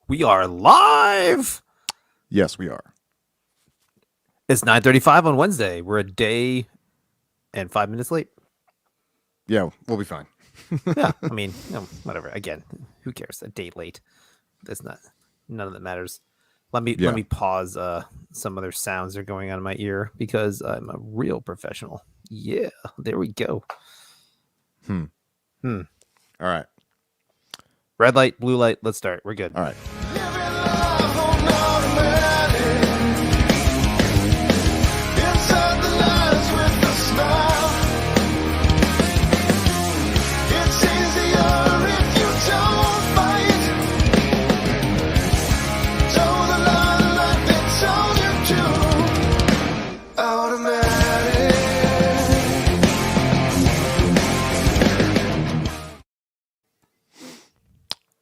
We are live. Yes, we are. It's 9:35 on Wednesday. We're a day and 5 minutes late. Yeah, we'll be fine. Yeah, I mean, whatever. Again, who cares? A day late. That's not. None of that matters. Let me pause. Some other sounds are going on in my ear because I'm a real professional. Yeah, there we go. All right. Red light, blue light. Let's start. We're good. All right.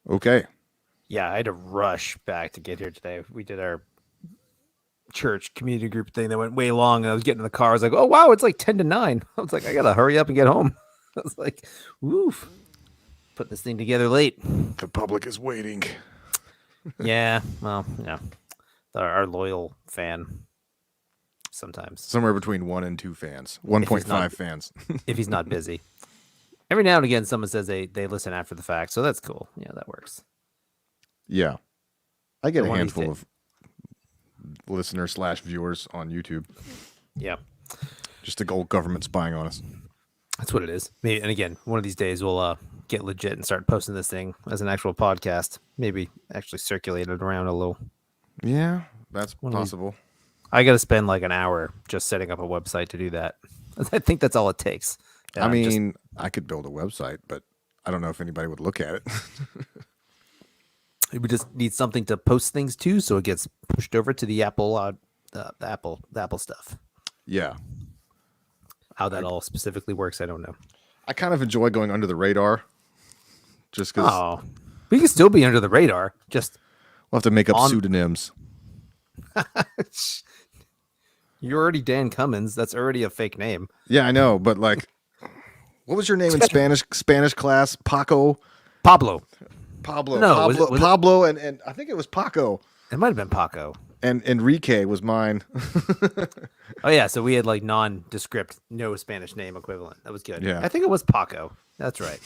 Okay. Yeah, I had to rush back to get here today. We did our church community group thing that went way long. And I was getting in the car. I was like, oh, wow, it's like 10 to 9. I was like, I got to hurry up and get home. I was like, woof. Putting this thing together late. The public is waiting. Yeah, well, yeah. Our loyal fan sometimes. Somewhere between 1 and 2 fans. 1.5 fans. If he's not busy. Every now and again, someone says they listen after the fact. So that's cool. Yeah, that works. Yeah. I get So a handful of listeners/viewers on YouTube. Yeah. Just the old government spying on us. That's what it is. Maybe, and again, one of these days we'll get legit and start posting this thing as an actual podcast. Maybe actually circulate it around a little. Yeah, that's possible. I got to spend like an hour just setting up a website to do that. I think that's all it takes. I mean, I could build a website, but I don't know if anybody would look at it. We just need something to post things to, so it gets pushed over to the Apple, the Apple stuff. Yeah. How that all specifically works, I don't know. I kind of enjoy going under the radar. Just because. Oh, we can still be under the radar. Just we'll have to make up pseudonyms. You're already Dan Cummins. That's already a fake name. Yeah, I know, but like, what was your name in Spanish class? Pablo. No, Pablo, and I think it was Paco. It might have been Paco. And Enrique was mine. Oh yeah, so we had like nondescript, no Spanish name equivalent. That was good. Yeah, I think it was Paco. That's right.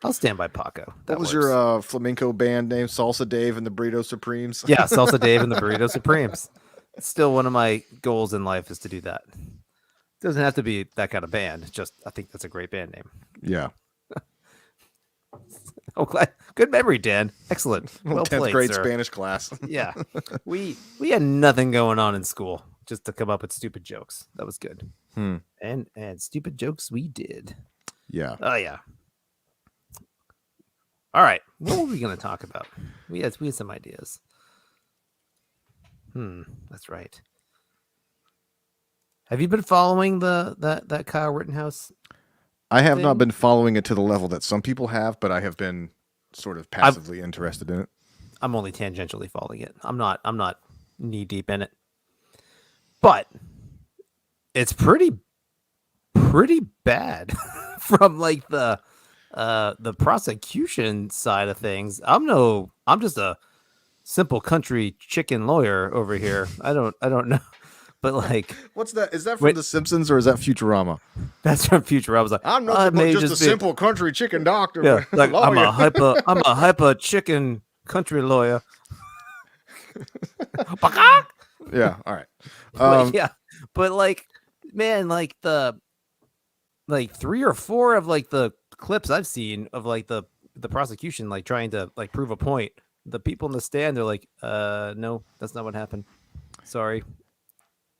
I'll stand by Paco. What was your flamenco band name? Salsa Dave and the Burrito Supremes. Yeah, Salsa Dave and the Burrito Supremes. It's still one of my goals in life is to do that. It doesn't have to be that kind of band. It's just I think that's a great band name. Yeah. Oh, glad. Good memory, Dan. Excellent. Well 10th played, grade sir. Spanish class. Yeah, we had nothing going on in school just to come up with stupid jokes. That was good. And stupid jokes we did. Yeah. Oh yeah. All right. What were we going to talk about? We had some ideas. That's right. Have you been following that Kyle Rittenhouse? I have not been following it to the level that some people have, but I have been sort of passively interested in it. I'm only tangentially following it. I'm not knee deep in it. But it's pretty bad from like the prosecution side of things. I'm just a simple country chicken lawyer over here. I don't know. But like, what's that? Is that from The Simpsons or is that Futurama? That's from Futurama. I was like, I'm not just a simple country chicken doctor. Yeah, like I'm a hyper chicken country lawyer. Yeah, all right. But like, man, like the 3 or 4 of like the clips I've seen of like the prosecution like trying to like prove a point. The people in the stand are like, no, that's not what happened. Sorry.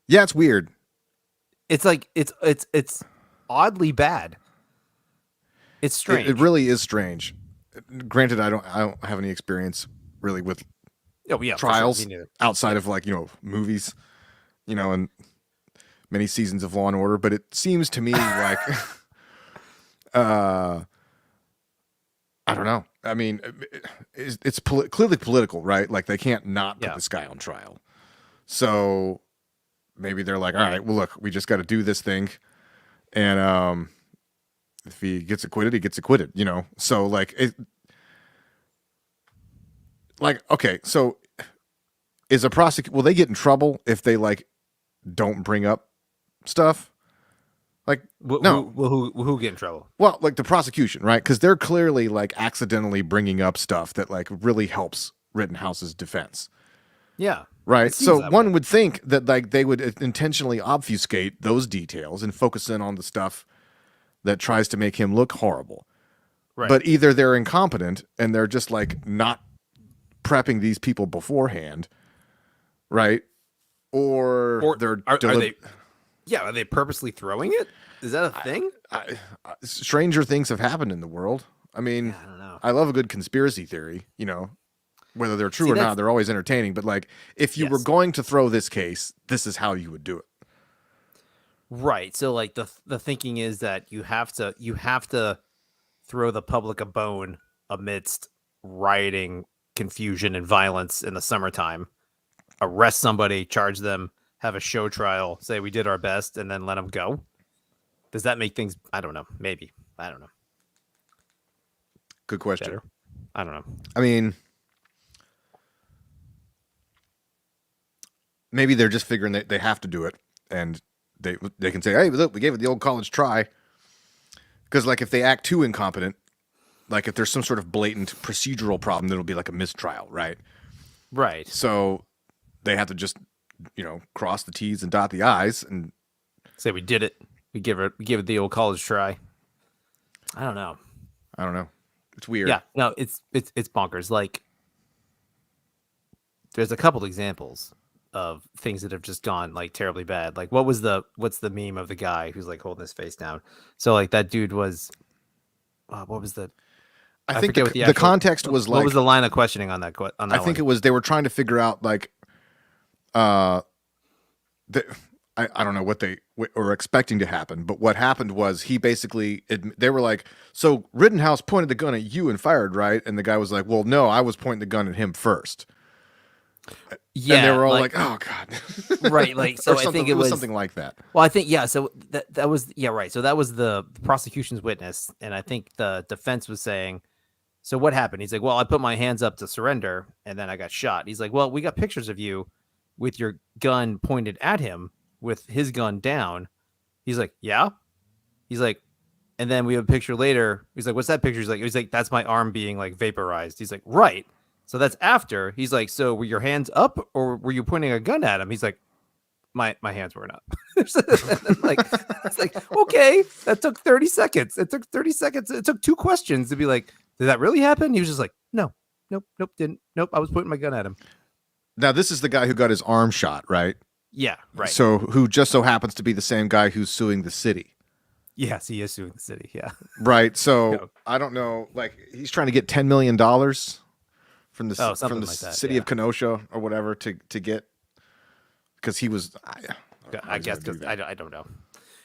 Yeah, it's weird. It's like it's oddly bad. It's strange. It really is strange. Granted, I don't have any experience really with trials outside of like, movies, and many seasons of Law and Order, but it seems to me like I don't know. I mean, it's clearly political, right? Like they can't not put this guy on trial. So maybe they're like, all right, well, look, we just got to do this thing. And if he gets acquitted, he gets acquitted, So like like, okay, so is a prosecutor, will they get in trouble if they like don't bring up stuff? Like, no. Who get in trouble? Well, like the prosecution, right? Because they're clearly like accidentally bringing up stuff that like really helps Rittenhouse's defense. Yeah. Right. So one would think that like they would intentionally obfuscate those details and focus in on the stuff that tries to make him look horrible. Right. But either they're incompetent and they're just like not prepping these people beforehand, right? Or they're are they? Yeah, are they purposely throwing it? Is that a thing? Stranger things have happened in the world. I mean, I don't know. I love a good conspiracy theory, you know, whether they're true or not, they're always entertaining. But like, if you were going to throw this case, this is how you would do it. Right. So like the thinking is that you have to throw the public a bone amidst rioting, confusion, and violence in the summertime. Arrest somebody, charge them, have a show trial, say we did our best, and then let them go. Does that make things? I don't know. Maybe. I don't know. Good question. Better? I don't know. I mean, maybe they're just figuring that they have to do it, and they can say, "Hey, look, we gave it the old college try." Because like if they act too incompetent, like if there's some sort of blatant procedural problem, then it'll be like a mistrial, right? Right. So they have to just, you know, cross the T's and dot the I's and say we did it. We give it the old college try. I don't know. It's weird. Yeah, no, it's bonkers. Like, there's a couple examples of things that have just gone like terribly bad. Like, what's the meme of the guy who's like holding his face down? So like that dude was, what was the? I think the context was like, what was the line of questioning on that? I think it was they were trying to figure out like, I don't know what they were expecting to happen, but what happened was he basically, they were like, so Rittenhouse pointed the gun at you and fired, right? And the guy was like, well, no, I was pointing the gun at him first. Yeah. And they were all like, oh God. Right. Like, so I think it was something like that. Well, I think, yeah. So that was, yeah, right. So that was the prosecution's witness. And I think the defense was saying, so what happened? He's like, well, I put my hands up to surrender and then I got shot. He's like, well, we got pictures of you with your gun pointed at him with his gun down. He's like, yeah. He's like, and then we have a picture later. He's like, what's that picture? He's like, that's my arm being like vaporized. He's like, right. So that's after. He's like, so were your hands up or were you pointing a gun at him? He's like, my hands weren't up. Like, it's like, okay, that took 30 seconds. It took 30 seconds. It took 2 questions to be like, did that really happen? He was just like, nope, didn't. Nope, I was pointing my gun at him. Now, this is the guy who got his arm shot, right? Yeah, right. So who just so happens to be the same guy who's suing the city. Yes, he is suing the city. Yeah. Right. So I don't know. Like he's trying to get $10 million from the city of Kenosha or whatever to get, because he was. I guess because I don't know.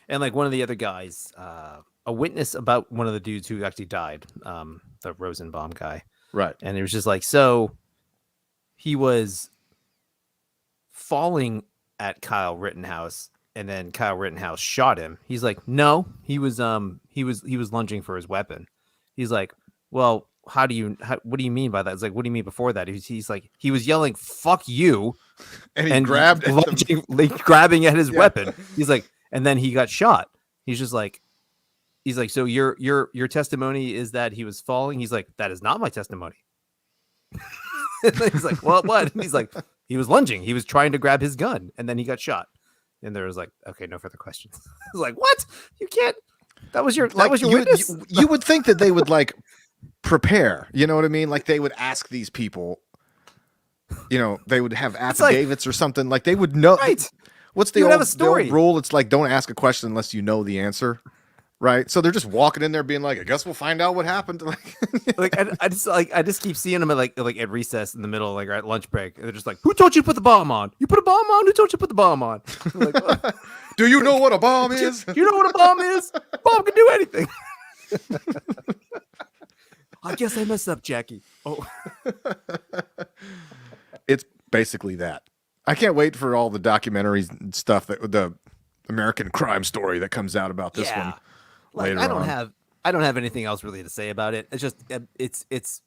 And like one of the other guys, a witness about one of the dudes who actually died, the Rosenbaum guy. Right. And it was just like, so he was falling at Kyle Rittenhouse, and then Kyle Rittenhouse shot him. He's like, no, he was lunging for his weapon. He's like, well, what do you mean by that? It's like, what do you mean before that? He's like, he was yelling, "Fuck you," and he grabbed grabbing at his weapon. He's like, and then he got shot. He's like, so your testimony is that he was falling. He's like, that is not my testimony. He's like, well, what? And he's like, he was lunging. He was trying to grab his gun, and then he got shot. And there was like, okay, no further questions. I was like, what? You can't. That was your witness? You would think that they would like prepare. You know what I mean? Like they would ask these people. You know, they would have affidavits or something. Like they would know. Right. What's the old rule? It's like don't ask a question unless you know the answer. Right, so they're just walking in there, being like, "I guess we'll find out what happened." Like, I just keep seeing them at at recess in the middle, like at lunch break. And they're just like, "Who told you to put the bomb on? You put a bomb on? Who told you to put the bomb on?" Like, do you know what a bomb is? You know what a bomb is? A bomb can do anything. I guess I messed up, Jackie. Oh, it's basically that. I can't wait for all the documentaries and stuff that the American Crime Story that comes out about this one. Like, I don't have anything else really to say about it. It's just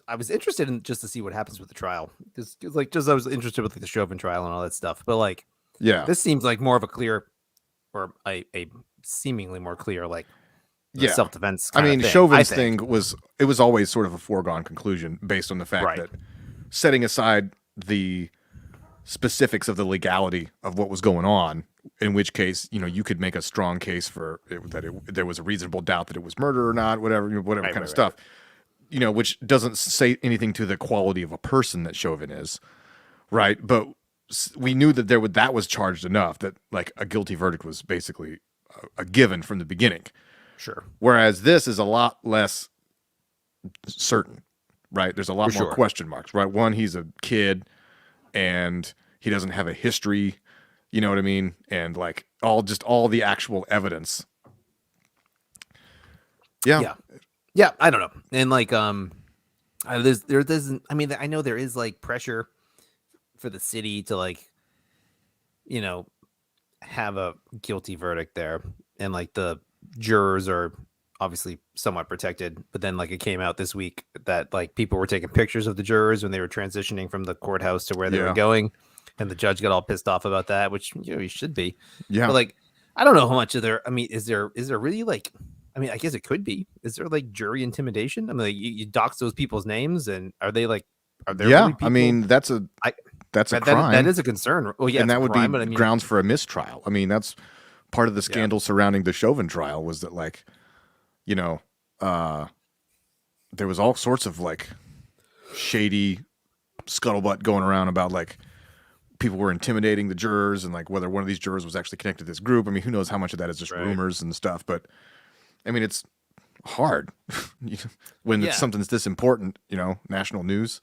I was interested in just to see what happens with the trial because like just I was interested with like, the Chauvin trial and all that stuff. But like Yeah. this seems like more of a clear or a seemingly more clear like Yeah. self-defense I kind mean, of thing. Chauvin's thing was always sort of a foregone conclusion based on the fact Right. that setting aside the specifics of the legality of what was going on, in which case, you could make a strong case for there was a reasonable doubt that it was murder or not, whatever kind of stuff, which doesn't say anything to the quality of a person that Chauvin is, right? But we knew that that was charged enough that like a guilty verdict was basically a given from the beginning. Sure. Whereas this is a lot less certain, right? There's a lot more question marks, right? One, he's a kid and he doesn't have a history, you know what I mean? And like all the actual evidence. Yeah. Yeah, I don't know. And like there's I mean I know there is like pressure for the city to like have a guilty verdict there, and like the jurors are obviously somewhat protected, but then like it came out this week that like people were taking pictures of the jurors when they were transitioning from the courthouse to where they were going, and the judge got all pissed off about that, which he should be. But like I don't know how much of there, I mean, is there really like, I mean, I guess it could be, is there like jury intimidation? I mean, like, you dox those people's names, and are there really people? I mean, that's a crime. That is a concern. Well, yeah, and that would crime, be grounds for a mistrial. I mean, that's part of the scandal surrounding the Chauvin trial was that like, there was all sorts of like shady scuttlebutt going around about like people were intimidating the jurors and like whether one of these jurors was actually connected to this group. I mean, who knows how much of that is just rumors and stuff, but I mean, it's hard when it's something that's this important, national news.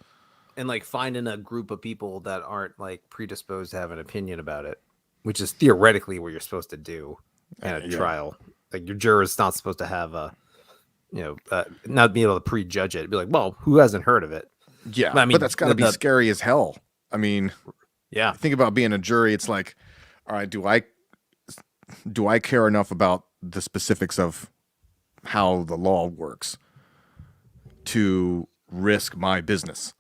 And like finding a group of people that aren't like predisposed to have an opinion about it, which is theoretically what you're supposed to do at a trial. Like your juror is not supposed to have not be able to prejudge it. Be like, well, who hasn't heard of it? Yeah, I mean, but that's got to be scary as hell. I mean, think about being a jury. It's like, all right, do I care enough about the specifics of how the law works to risk my business?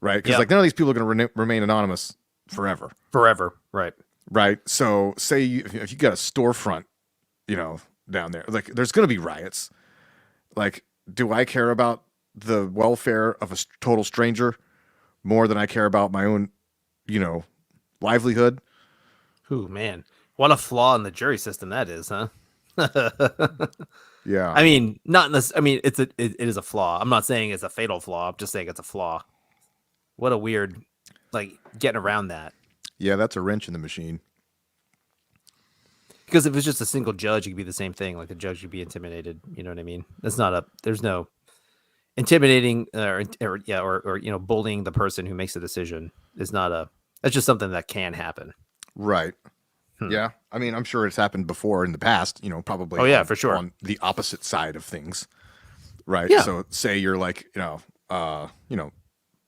Right? Because like none of these people are going to remain anonymous forever. Right. So say if you got a storefront, down there, like there's going to be riots. Like, do I care about the welfare of a total stranger more than I care about my own, livelihood? Ooh, man, what a flaw in the jury system that is, huh? Yeah. I mean, not in this. I mean, it is a flaw. I'm not saying it's a fatal flaw. I'm just saying it's a flaw. What a weird, like, getting around that. Yeah, that's a wrench in the machine. Because if it's just a single judge, it could be the same thing. Like the judge would be intimidated. You know what I mean? There's no intimidating or bullying the person who makes the decision is not that's just something that can happen. Right. Yeah. I mean, I'm sure it's happened before in the past, probably. Oh yeah, for sure. On the opposite side of things. Right. Yeah. So say you're like,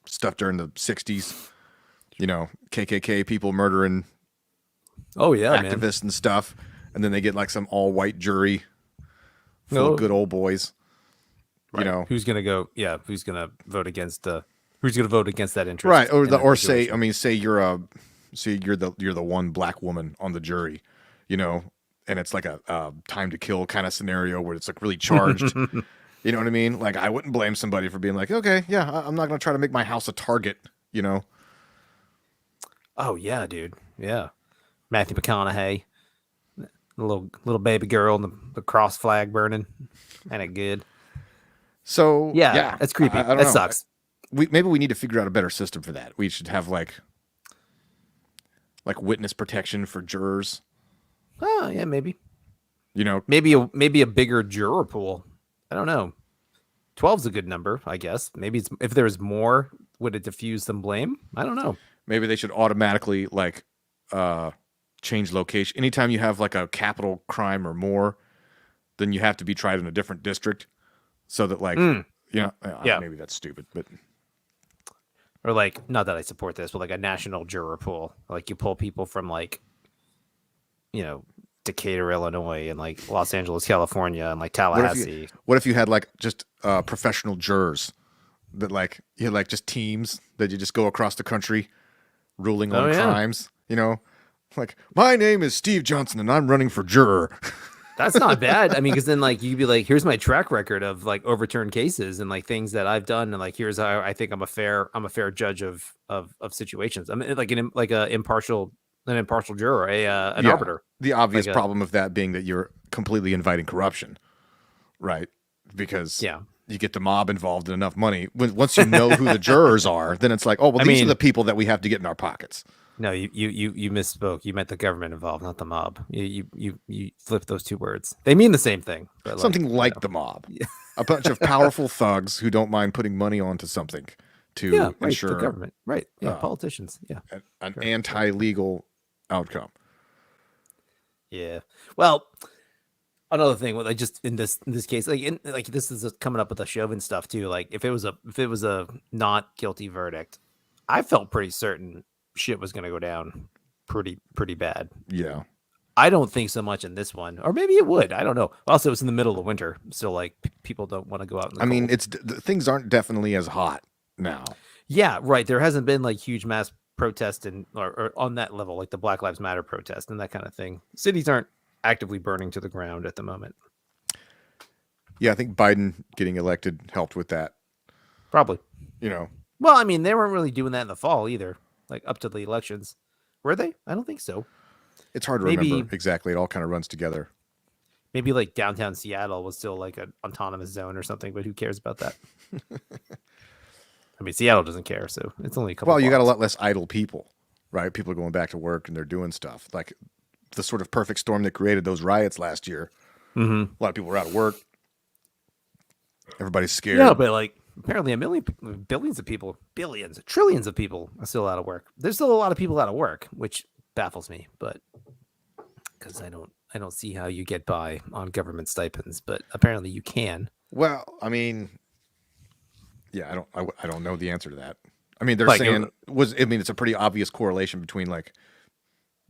stuff during the 60s, KKK people murdering activists and stuff, and then they get like some all-white jury full of good old boys. Right. Who's gonna vote against that interest? Right. Or say you're the one black woman on the jury, and it's like a time to kill kind of scenario where it's like really charged. You know what I mean? Like, I wouldn't blame somebody for being like, okay, yeah, I'm not going to try to make my house a target, Oh, yeah, dude. Yeah. Matthew McConaughey, the little baby girl, and the cross flag burning. Ain't it good? So, yeah. That's creepy. I don't that know. Sucks. Maybe we need to figure out a better system for that. We should have, like witness protection for jurors. Oh, yeah, maybe. Maybe a bigger juror pool. I don't know. 12's a good number, I guess. Maybe if there's more, would it diffuse some blame? I don't know. Maybe they should automatically change location. Anytime you have like a capital crime or more, then you have to be tried in a different district, so that maybe that's stupid, but or like, not that I support this, but like a national juror pool. Like you pull people from like, Decatur, Illinois, and like Los Angeles, California, and like Tallahassee. What if you had like just professional jurors that like you had like just teams that you just go across the country ruling Oh on yeah. crimes, you know? Like, my name is Steve Johnson and I'm running for juror. That's not bad. I mean, because then like you'd be like, here's my track record of like overturned cases and like things that I've done, and like here's how I think I'm a fair judge of situations. I mean, like an impartial juror, an Yeah. arbiter. The obvious Like problem of that being that you're completely inviting corruption, right? Because yeah. you get the mob involved in enough money. Once you know who the jurors are, then it's like, oh, well, these are the people that we have to get in our pockets. No, you misspoke. You meant the government involved, not the mob. You flipped those two words. They mean the same thing, but Something like the mob. A bunch of powerful thugs who don't mind putting money onto something to right. ensure The government, right? Yeah, politicians. Yeah, an sure. anti-legal outcome. Yeah. Well, another thing, like just in this case, like this is coming up with the Chauvin stuff too. Like if it was a not guilty verdict, I felt pretty certain shit was going to go down pretty bad. Yeah. I don't think so much in this one, or maybe it would. I don't know. Also, it's in the middle of winter, so like people don't want to go out in the mean, cold. things aren't definitely as hot now. Yeah, right. There hasn't been like huge mass protest or on that level, like the Black Lives Matter protest and that kind of thing. Cities aren't actively burning to the ground at the moment. Yeah, I think Biden getting elected helped with that. Probably. You know. Well, I mean, they weren't really doing that in the fall either, like up to the elections. Were they? I don't think so. It's hard to remember exactly. It all kind of runs together. Maybe like downtown Seattle was still like an autonomous zone or something, but who cares about that? I mean, Seattle doesn't care, so it's only a couple. Well, you got a lot less idle people, right? People are going back to work and they're doing stuff. Like the sort of perfect storm that created those riots last year. Mm-hmm. A lot of people were out of work. Everybody's scared. Yeah, but like apparently billions of people, trillions of people are still out of work. There's still a lot of people out of work, which baffles me, but because I don't see how you get by on government stipends, but apparently you can. Well, I mean, yeah, I don't know the answer to that. I mean, they're saying it's a pretty obvious correlation between like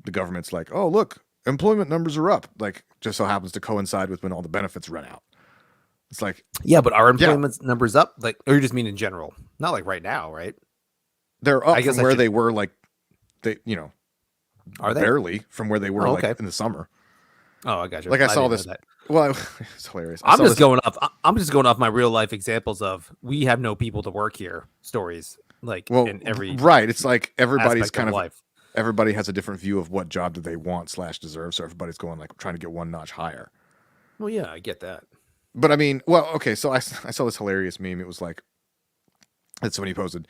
the government's like, oh, look, employment numbers are up. Like just so happens to coincide with when all the benefits run out. It's like, yeah, but our employment numbers up? Like, or you just mean in general? Not like right now, right? They're up from where they were, like they, are they barely from where they were like in the summer. Oh, I got you. Like I saw this. Well, it's hilarious. I'm just going off my real life examples of we have no people to work here stories. Like in every right. It's like everybody's kind of life. Everybody has a different view of what job do they want / deserve. So everybody's going like trying to get one notch higher. Well, yeah, I get that. But I mean, well, okay. So I saw this hilarious meme. It was like that somebody posted.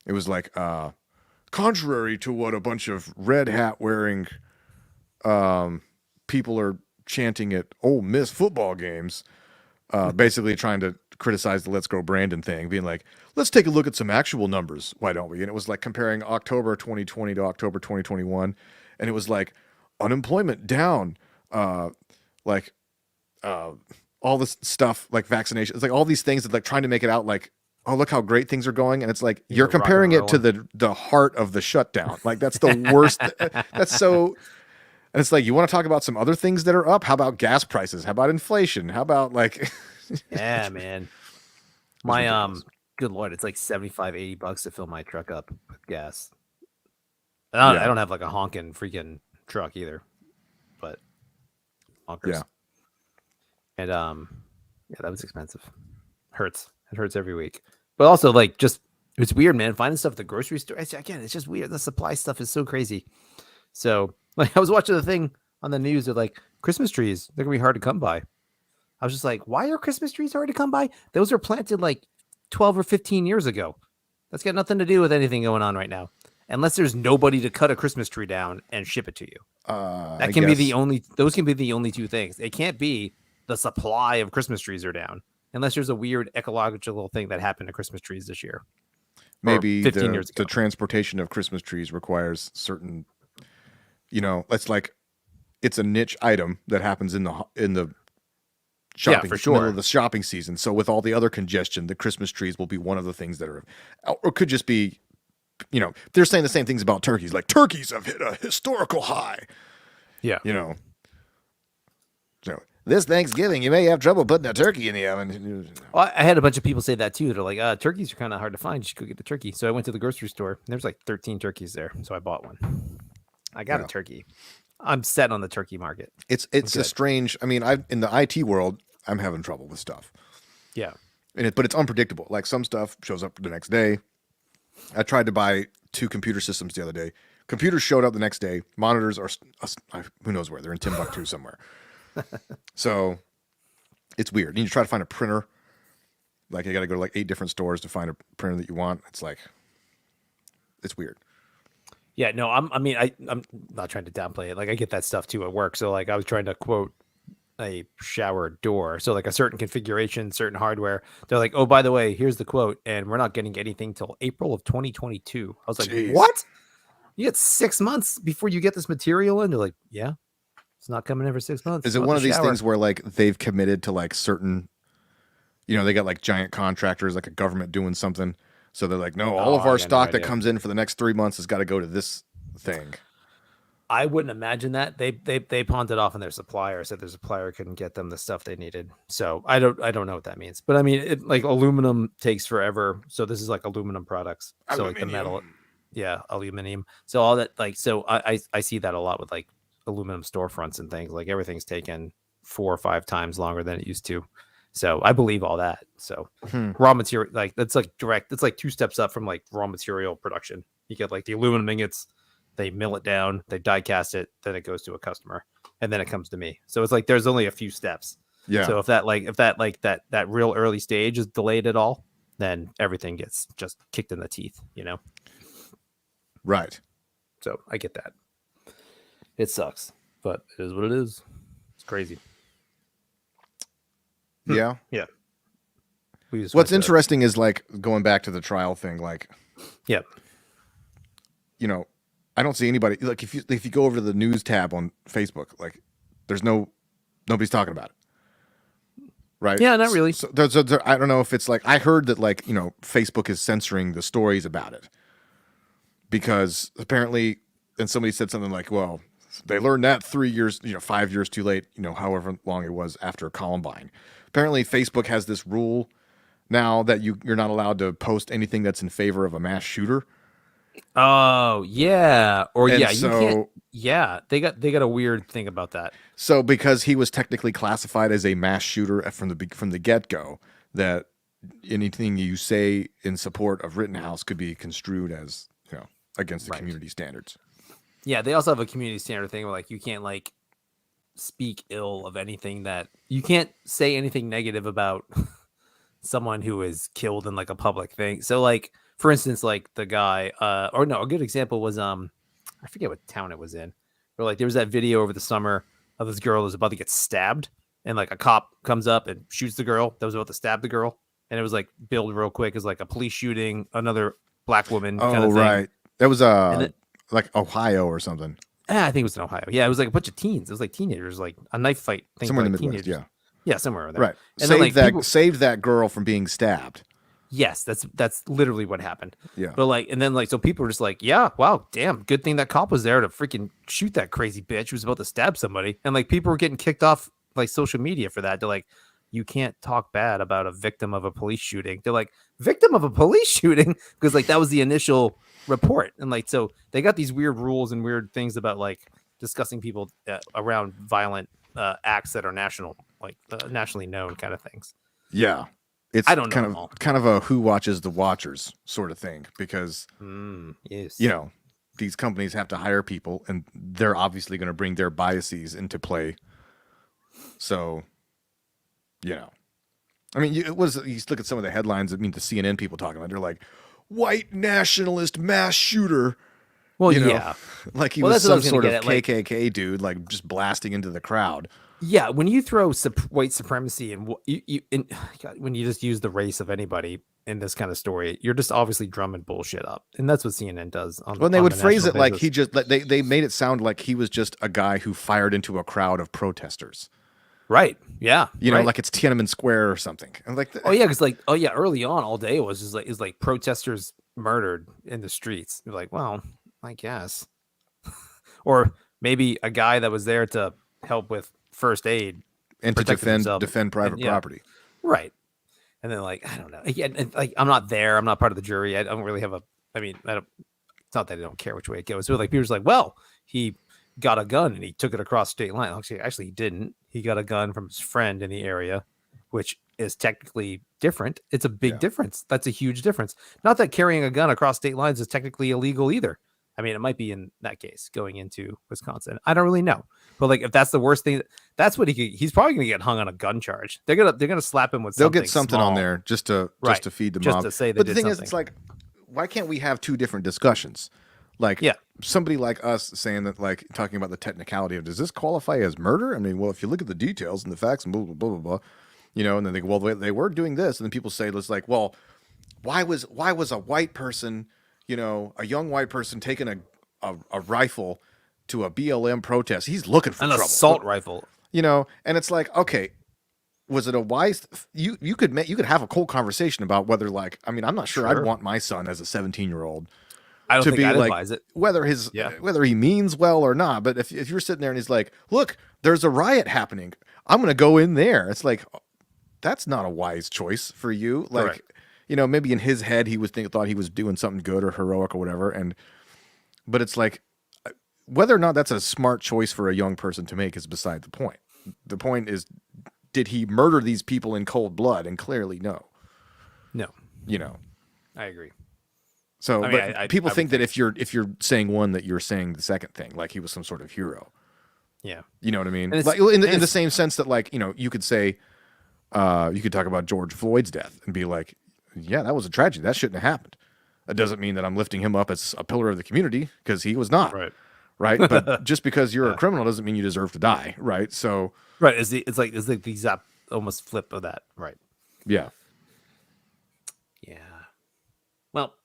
It was like, contrary to what a bunch of red hat wearing people are chanting at Ole Miss football games, basically trying to criticize the Let's Go Brandon thing, being like, let's take a look at some actual numbers. Why don't we? And it was like comparing October 2020 to October 2021. And it was like unemployment down, all this stuff like vaccination. It's like all these things that like trying to make it out like, oh, look how great things are going. And it's like, you're comparing it to the heart of the shutdown. Like that's the worst. That's so, and it's like, you want to talk about some other things that are up? How about gas prices? How about inflation? How about like, yeah, man, my, good Lord, it's like $75-$80 to fill my truck up with gas. I don't have like a honking freaking truck either, but honkers. Yeah. And yeah, that was expensive. Hurts. It hurts every week. But also, like, just it's weird, man. Finding stuff at the grocery store. It's just weird. The supply stuff is so crazy. So, like, I was watching the thing on the news of like Christmas trees. They're gonna be hard to come by. I was just like, why are Christmas trees hard to come by? Those were planted like 12 or 15 years ago. That's got nothing to do with anything going on right now. Unless there's nobody to cut a Christmas tree down and ship it to you. Those can be the only two things. It can't be the supply of Christmas trees are down unless there's a weird ecological thing that happened to Christmas trees this year. Maybe 15 years ago. The transportation of Christmas trees requires certain, it's like it's a niche item that happens in the shopping, for sure, middle of the shopping season. So with all the other congestion, the Christmas trees will be one of the things that are, or could just be, they're saying the same things about turkeys. Like turkeys have hit a historical high. Yeah. So This Thanksgiving, you may have trouble putting a turkey in the oven. Well, I had a bunch of people say that too. They're like, turkeys are kind of hard to find. You should go get the turkey. So I went to the grocery store. And there's like 13 turkeys there. So I bought one. I got a turkey. I'm set on the turkey market. It's a strange. I mean, in the IT world, I'm having trouble with stuff. Yeah. But it's unpredictable. Like some stuff shows up the next day. I tried to buy 2 computer systems the other day. Computers showed up the next day. Monitors are who knows where. They're in Timbuktu somewhere. So it's weird. You need to try to find a printer. Like you got to go to like 8 different stores to find a printer that you want. It's weird. Yeah, no, I'm not trying to downplay it. Like I get that stuff too at work. So like I was trying to quote a shower door. So like a certain configuration, certain hardware. They're like, oh, by the way, here's the quote, and we're not getting anything till April of 2022. I was like, Jeez. What? You get 6 months before you get this material in? They're like, yeah, it's not coming in for 6 months. Is it one of these things where like they've committed to like certain, they got like giant contractors, like a government doing something. So they're like, no, all of our stock that comes in for the next 3 months has got to go to this thing. I wouldn't imagine that. They pawned it off on their supplier, said their supplier couldn't get them the stuff they needed. So I don't know what that means. But I mean, like aluminum takes forever. So this is like aluminum products. So like the metal, aluminum. So all that, like, so I see that a lot with like aluminum storefronts and things. Like everything's taken 4 or 5 times longer than it used to. So I believe all that. So raw material, like that's like direct. It's like 2 steps up from like raw material production. You get like the aluminum ingots, they mill it down, they die cast it, then it goes to a customer, and then it comes to me. So it's like there's only a few steps. Yeah. So if that real early stage is delayed at all, then everything gets just kicked in the teeth. Right. So I get that. It sucks, but it is what it is. It's crazy. Yeah. Yeah. What's interesting is like going back to the trial thing, like, yeah, I don't see anybody like if you go over to the news tab on Facebook, like nobody's talking about it. Right. Yeah, not really. So I don't know if it's like, I heard that like, Facebook is censoring the stories about it because apparently, and somebody said something like, well, they learned that 3 years, 5 years too late, however long it was after Columbine. Apparently Facebook has this rule now that you're not allowed to post anything that's in favor of a mass shooter. Oh yeah, or and yeah, so, you can't. Yeah, they got a weird thing about that. So because he was technically classified as a mass shooter from the get-go, that anything you say in support of Rittenhouse could be construed as against the community standards. Yeah, they also have a community standard thing where like you can't like speak ill of anything, that you can't say anything negative about someone who is killed in like a public thing. So like, for instance, like the guy, a good example was I forget what town it was in, where like there was that video over the summer of this girl who was about to get stabbed, and like a cop comes up and shoots the girl that was about to stab the girl, and it was like billed real quick as like a police shooting, another black woman. Oh, kind of thing. Right. That was like Ohio or something. I think it was in Ohio. Yeah, it was like a bunch of teens. It was like teenagers, like a knife fight thing. Somewhere in the like Midwest, teenagers. Yeah, somewhere there. Right. And saved that girl from being stabbed. Yes, that's literally what happened. Yeah. But like, and then like, so people were just like, yeah, wow, damn, good thing that cop was there to freaking shoot that crazy bitch who was about to stab somebody. And like, people were getting kicked off like social media for that. They're like, you can't talk bad about a victim of a police shooting. They're like, victim of a police shooting? Because like that was the initial report. And like, so they got these weird rules and weird things about like discussing people around violent acts that are nationally known kind of things. Yeah. It's I don't know kind of a who watches the watchers sort of thing, because yes, these companies have to hire people and they're obviously going to bring their biases into play. So, I mean, you look at some of the headlines. I mean, the CNN people talking about, they're like, white nationalist mass shooter. Well, yeah, like he was some sort of KKK dude, like just blasting into the crowd. Yeah, when you throw white supremacy and when you just use the race of anybody in this kind of story, you're just obviously drumming bullshit up, and that's what CNN does. When they would phrase it like he just they made it sound like he was just a guy who fired into a crowd of protesters. Right. Yeah. Like it's Tiananmen Square or something. And like, because early on, all day it was just like protesters murdered in the streets. You're like, well, I guess, or maybe a guy that was there to help with first aid and to protected himself. defend private property. Right. And then like, I don't know. Again, like I'm not there. I'm not part of the jury. I don't really have I mean, it's not that I don't care which way it goes. But like people's like, well, he got a gun and he took it across state line. Actually, he didn't. He got a gun from his friend in the area, which is technically different. It's a big difference. That's a huge difference. Not that carrying a gun across state lines is technically illegal either. I mean, it might be in that case going into Wisconsin. I don't really know, but like if that's the worst thing, that's what he's probably going to get hung on a gun charge. They're gonna slap him with. They'll get something small on there just to feed the just mob. To say they but the did thing something. is, it's like, why can't we have two different discussions? Like somebody like us saying that, like talking about the technicality of, does this qualify as murder? I mean, well, if you look at the details and the facts and blah blah blah blah blah, you know, and then they go, well, they were doing this, and then people say, it's like, well, why was a white person, you know, a young white person taking a rifle to a BLM protest? He's looking for an trouble. Assault rifle, you know, and it's like, okay, was it a wise? You could have a cold conversation about whether, like, I mean, I'm not sure. I'd want my son as a 17-year-old. I don't to think be I'd like, advise it. whether he means well or not. But if you're sitting there and he's like, look, there's a riot happening, I'm going to go in there. It's like, that's not a wise choice for you. Like, Correct. You know, maybe in his head he thought he was doing something good or heroic or whatever. But it's like, whether or not that's a smart choice for a young person to make is beside the point. The point is, did he murder these people in cold blood? And clearly, no. No. You know, I agree. So, I mean, but people think that if you're saying one, that you're saying the second thing, like he was some sort of hero. Yeah. You know what I mean? Like in the same sense that, like, you know, you could say, you could talk about George Floyd's death and be like, yeah, that was a tragedy. That shouldn't have happened. That doesn't mean that I'm lifting him up as a pillar of the community, because he was not. Right. But just because you're a criminal doesn't mean you deserve to die. Right. So. Right. It's like the exact almost flip of that. Right. Yeah. Yeah. Well,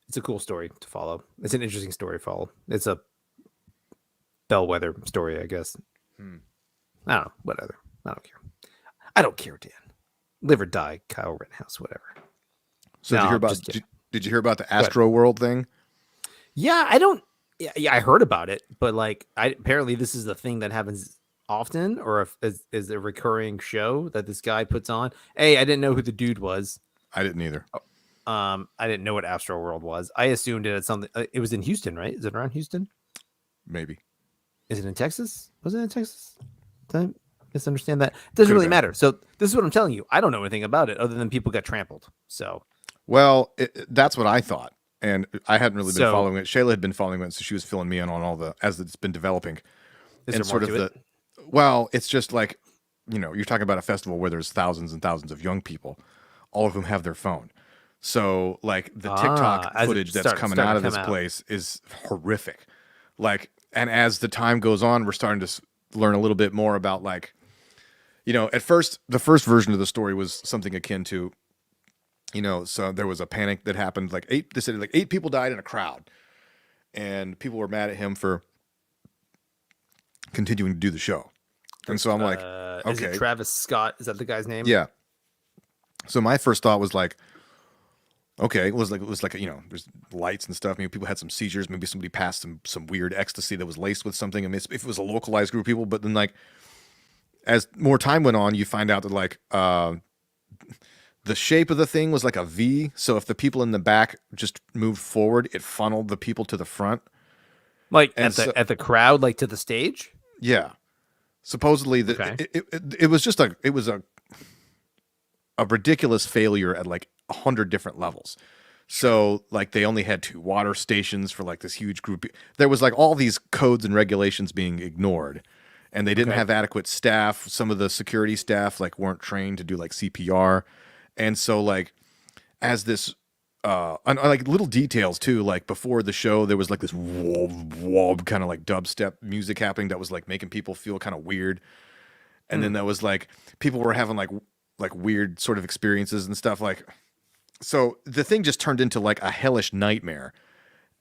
it's a cool story to follow. It's an interesting story to follow. It's a bellwether story, I guess. I don't know. Whatever. I don't care. I don't care, Dan. Live or die, Kyle Rittenhouse, whatever. So did you hear about the Astro World thing? Yeah, I don't. Yeah, I heard about it, but like, apparently this is a thing that happens often, or is a recurring show that this guy puts on. Hey, I didn't know who the dude was. I didn't either. I didn't know what Astro World was. I assumed it had something. It was in Houston, right? Is it around Houston? Maybe. Is it in Texas? Was it in Texas? Did I misunderstand that? It doesn't really matter. So this is what I'm telling you. I don't know anything about it other than people got trampled. So. Well, that's what I thought. And I hadn't really been following it. Shayla had been following it, so she was filling me in on all as it's been developing. And sort of well, it's just like, you know, you're talking about a festival where there's thousands and thousands of young people, all of whom have their phone. So like the TikTok footage that's coming out of this place is horrific. Like, and as the time goes on, we're starting to learn a little bit more about, like, you know, at first, the first version of the story was something akin to, you know, so there was a panic that happened. Like they said, like 8 people died in a crowd, and people were mad at him for continuing to do the show. And so I'm like, okay, is it Travis Scott? Is that the guy's name? Yeah. So my first thought was like, okay, it was like you know, there's lights and stuff. Maybe people had some seizures. Maybe somebody passed some weird ecstasy that was laced with something. I mean, if it was a localized group of people, but then, like, as more time went on, you find out that, like, the shape of the thing was like a V. So if the people in the back just moved forward, it funneled the people to the front. Like at the crowd, like to the stage? Yeah. Supposedly it was just a ridiculous failure at like 100 different levels. So like they only had 2 water stations for like this huge group. There was like all these codes and regulations being ignored, and they didn't have adequate staff. Some of the security staff like weren't trained to do like CPR. And so, like, as this, and like little details too, like before the show, there was like this wob kind of like dubstep music happening that was like making people feel kind of weird. And then there was like, people were having like weird sort of experiences and stuff. Like, so the thing just turned into like a hellish nightmare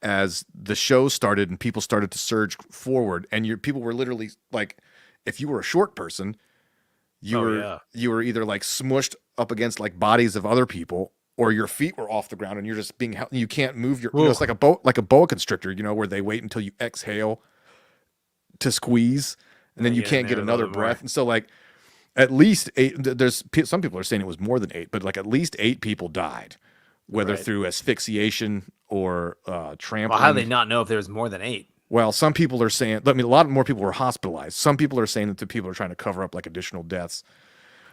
as the show started and people started to surge forward. And people were literally like, if you were a short person, you were either like smushed up against like bodies of other people, or your feet were off the ground and you're just being held. You can't move your. You know, it's like a boa constrictor. You know, where they wait until you exhale to squeeze, and then you can't get another breath. And so like at least 8. There's some people are saying it was more than 8, but like at least 8 people died, whether through asphyxiation or trampling. Well, how do they not know if there was more than 8? Well, some people are saying, I mean, a lot more people were hospitalized. Some people are saying that the people are trying to cover up like additional deaths.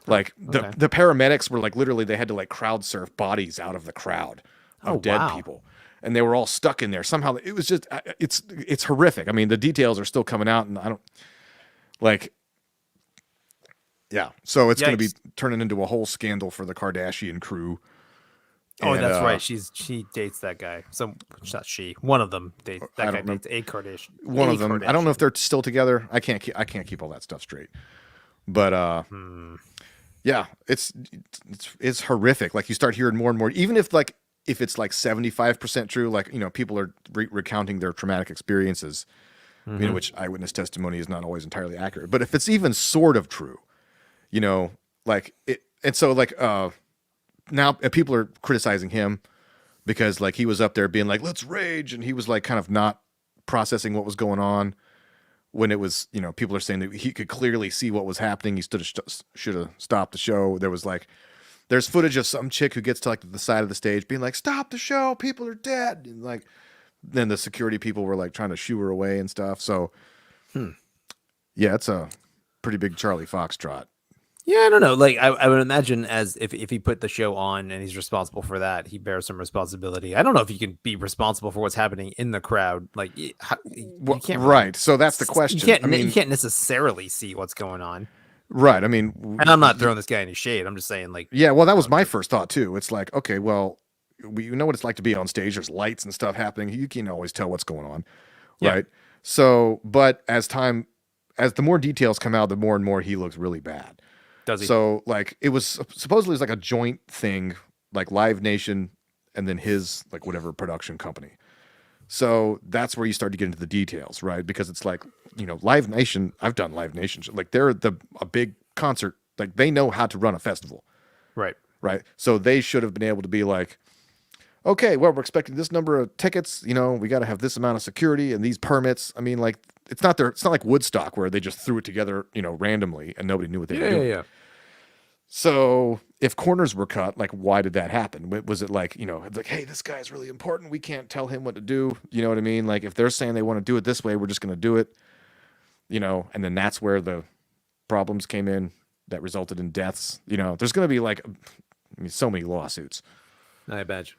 Like the paramedics were like, literally they had to like crowd surf bodies out of the crowd of dead people. And they were all stuck in there. Somehow it was just, it's horrific. I mean, the details are still coming out and I don't like, yeah. So it's going to be turning into a whole scandal for the Kardashian crew. Oh, and, that's right. She dates that guy. Not she. One of them dates that guy. Dates a Kardashian. One of them. Kardashian. I don't know if they're still together. I can't keep all that stuff straight. But yeah, it's horrific. Like you start hearing more and more. Even if it's like 75% true, like people are recounting their traumatic experiences, which eyewitness testimony is not always entirely accurate. But if it's even sort of true, like it, and so like now people are criticizing him because like he was up there being like, let's rage. And he was like kind of not processing what was going on when it was, people are saying that he could clearly see what was happening. He should have stopped the show. There's footage of some chick who gets to like the side of the stage being like, stop the show. People are dead. And like, then the security people were like trying to shoo her away and stuff. So yeah, it's a pretty big Charlie Foxtrot. Yeah, I don't know. Like, I would imagine as if he put the show on and he's responsible for that, he bears some responsibility. I don't know if you can be responsible for what's happening in the crowd. Like, you can't. Right. So that's the question. You can't necessarily see what's going on. Right. I mean, and I'm not throwing this guy any shade. I'm just saying, like, yeah. Well, that was my first thought too. It's like, okay, well, you know what it's like to be on stage. There's lights and stuff happening. You can always tell what's going on, right? So, but as the more details come out, the more and more he looks really bad. Does he? So like it was supposedly like a joint thing, like Live Nation and then his like whatever production company. So that's where you start to get into the details, right? Because it's like, Live Nation, I've done Live Nation, like they're a big concert, like they know how to run a festival. Right. Right. So they should have been able to be like, okay, well, we're expecting this number of tickets, we got to have this amount of security and these permits. I mean, like it's not like Woodstock where they just threw it together, randomly and nobody knew what they were doing. Yeah. So if corners were cut, like, why did that happen? Was it like, like, hey, this guy's really important. We can't tell him what to do. You know what I mean? Like if they're saying they want to do it this way, we're just going to do it, and then that's where the problems came in that resulted in deaths. There's going to be like, so many lawsuits. I imagine.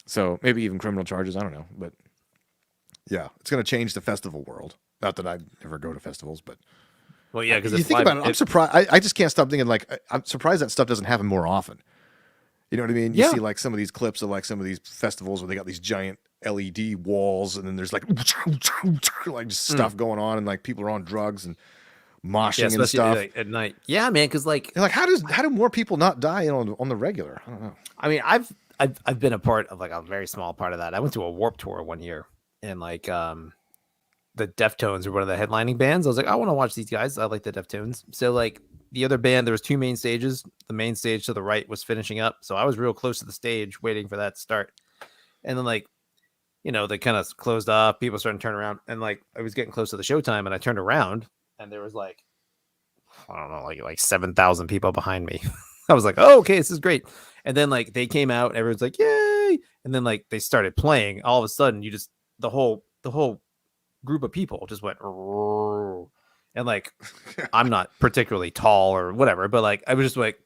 So maybe even criminal charges. I don't know, but yeah, it's going to change the festival world. Not that I ever go to festivals, but well, yeah, because you think about it, I'm surprised. I just can't stop thinking like I'm surprised that stuff doesn't happen more often. You know what I mean? You see like some of these clips of like some of these festivals where they got these giant LED walls, and then there's like like just stuff going on, and like people are on drugs and moshing and stuff like, at night. Yeah, man, because like how do more people not die on the regular? I don't know. I mean, I've been a part of like a very small part of that. I went to a Warped Tour one year, and like the Deftones were one of the headlining bands. I was like, I want to watch these guys. I like the Deftones. So like the other band, there was 2 main stages. The main stage to the right was finishing up, so I was real close to the stage, waiting for that to start. And then like, they kind of closed off. People started to turn around, and like I was getting close to the showtime, and I turned around, and there was like, I don't know, like 7,000 people behind me. I was like, oh, okay, this is great. And then like they came out, and everyone's like, yay! And then like they started playing. All of a sudden, the whole group of people just went, and like I'm not particularly tall or whatever, but like I was just like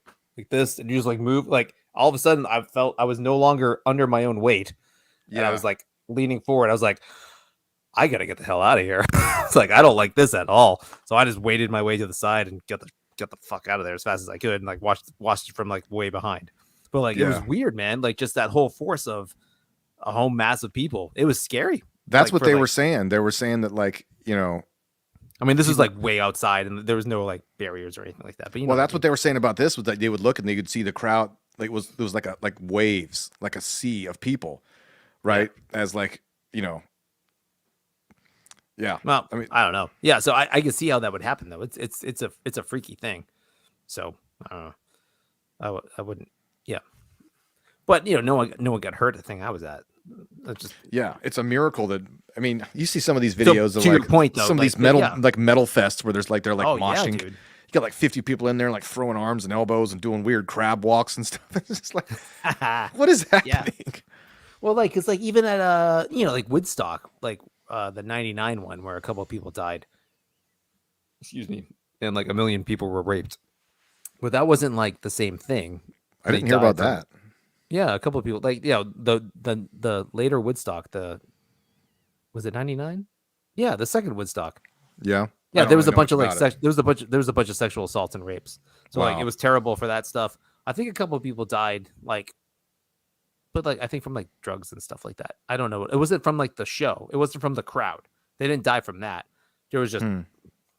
this, and you just like move. Like all of a sudden, I felt I was no longer under my own weight. Yeah, and I was like leaning forward. I was like, I gotta get the hell out of here. It's like I don't like this at all. So I just waited my way to the side and get the fuck out of there as fast as I could, and like watched it from like way behind. But like it was weird, man. Like just that whole force of a whole mass of people. It was scary. That's what they were saying. They were saying that like, I mean, this is like way outside, and there was no like barriers or anything like that. But that's what they were saying about this, was that they would look and they could see the crowd. Like it was like waves, like a sea of people, right? Yeah. As like, yeah. Well, I mean, I don't know. Yeah, so I can see how that would happen though. It's a freaky thing. So I don't know. I wouldn't. Yeah, but no one got hurt. The thing I was at. It's a miracle that, I mean, you see some of these videos of like your point, though, some of these metal fests where there's like they're like moshing. got like 50 people in there like throwing arms and elbows and doing weird crab walks and stuff. It's just like, what is happening? Yeah. Well, like it's like even at like Woodstock, like the '99 one where a couple of people died. Excuse me, and like a million people were raped. But that wasn't like the same thing. I didn't hear about that. Yeah, a couple of people like the later Woodstock, was it '99? Yeah, the second Woodstock. Yeah. Yeah, there was a bunch of like there was a bunch of sexual assaults and rapes. So like it was terrible for that stuff. I think a couple of people died like, but like I think from like drugs and stuff like that. I don't know. It wasn't from like the show. It wasn't from the crowd. They didn't die from that. There was just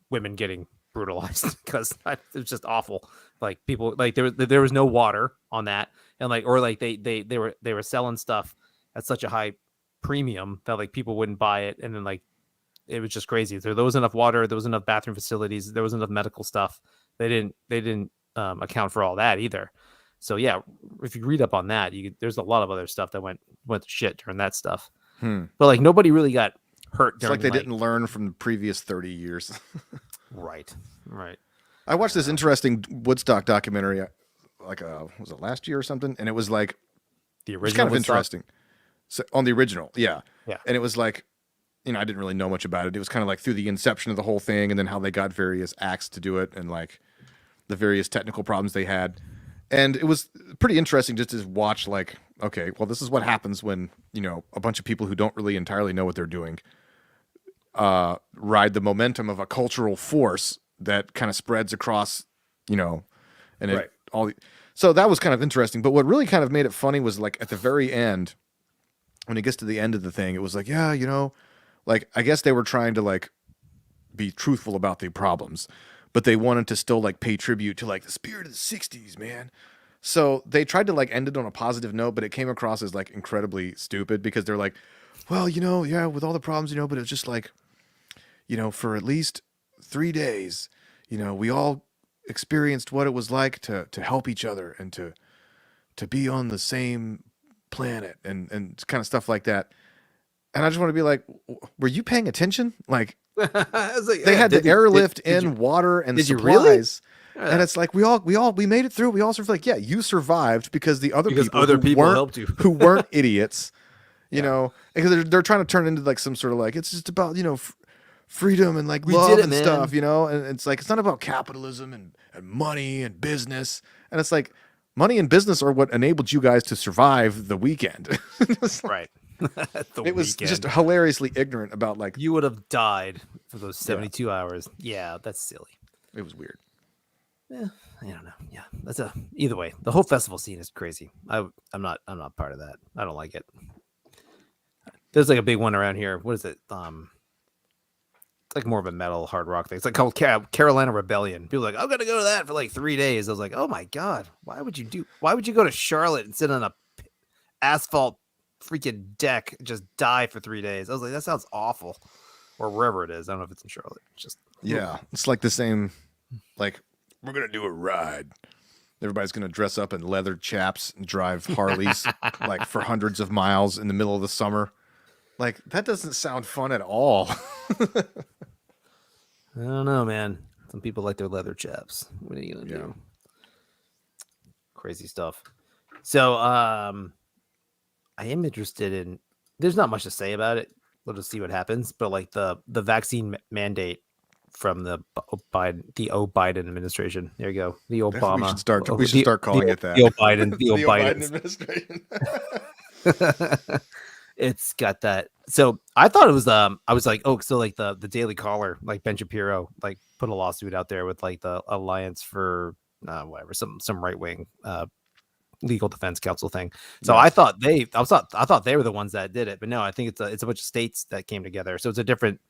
women getting brutalized because it was just awful. Like people like there was no water on that, and like or like they were selling stuff at such a high premium that like people wouldn't buy it, and then like it was just crazy. There was enough water, there was enough bathroom facilities, there was enough medical stuff. They didn't account for all that either. So yeah, if you read up on that, there's a lot of other stuff that went to shit during that stuff. But like nobody really got hurt. It's like they didn't learn from the previous 30 years. Right. I watched this interesting Woodstock documentary, like was it last year or something? And it was like the original. It was kind of Woodstock? interesting. So, on the original, yeah. Yeah. And it was like, I didn't really know much about it. It was kind of like through the inception of the whole thing, and then how they got various acts to do it, and like the various technical problems they had. And it was pretty interesting just to watch, like, okay, well, this is what happens when, a bunch of people who don't really entirely know what they're doing ride the momentum of a cultural force that kind of spreads across, and right. So that was kind of interesting. But what really kind of made it funny was like at the very end, when it gets to the end of the thing, it was like, yeah, like I guess they were trying to like be truthful about the problems, but they wanted to still like pay tribute to like the spirit of the 60s, man. So they tried to like end it on a positive note, but it came across as like incredibly stupid because they're like, well, yeah, with all the problems, but it's just like, for at least 3 days, we all experienced what it was like to help each other and to be on the same planet and kind of stuff like that. And I just want to be like, were you paying attention? Like, they had to airlift in water and supplies. Really? And it's like, we made it through. We all sort of like, yeah, you survived because the other people helped you. who weren't idiots, because they're trying to turn it into like some sort of like, it's just about, freedom and like love and stuff, and it's like, it's not about capitalism and money and business. And it's like, money and business are what enabled you guys to survive the weekend. Right. It was just hilariously ignorant about like, you would have died for those 72 hours. Yeah, that's silly. It was weird. Yeah, I don't know. Yeah, either way. The whole festival scene is crazy. I'm not part of that. I don't like it. There's like a big one around here. What is it? It's like more of a metal hard rock thing. It's like called Carolina Rebellion. People are like, I'm gonna go to that for like 3 days. I was like, oh my god, why would you go to Charlotte and sit on a asphalt freaking deck and just die for 3 days? I was like, that sounds awful. Or wherever it is. I don't know if it's in Charlotte. Just it's like the same. Like, we're gonna do a ride. Everybody's gonna dress up in leather chaps and drive Harleys like for hundreds of miles in the middle of the summer. Like, that doesn't sound fun at all. I don't know, man. Some people like their leather chaps. What are you gonna do? Crazy stuff. So, I am interested in. There's not much to say about it. We'll just see what happens. But like the vaccine mandate from the Biden administration. There you go. The Obama. We should start calling it that. The Biden. The Biden administration. It's got that. So I thought it was I was like, oh, so like the Daily Caller, like Ben Shapiro, like put a lawsuit out there with like the Alliance for whatever, some right wing legal defense council thing. So I thought they were the ones that did it, but no, I think it's a bunch of states that came together. So it's a different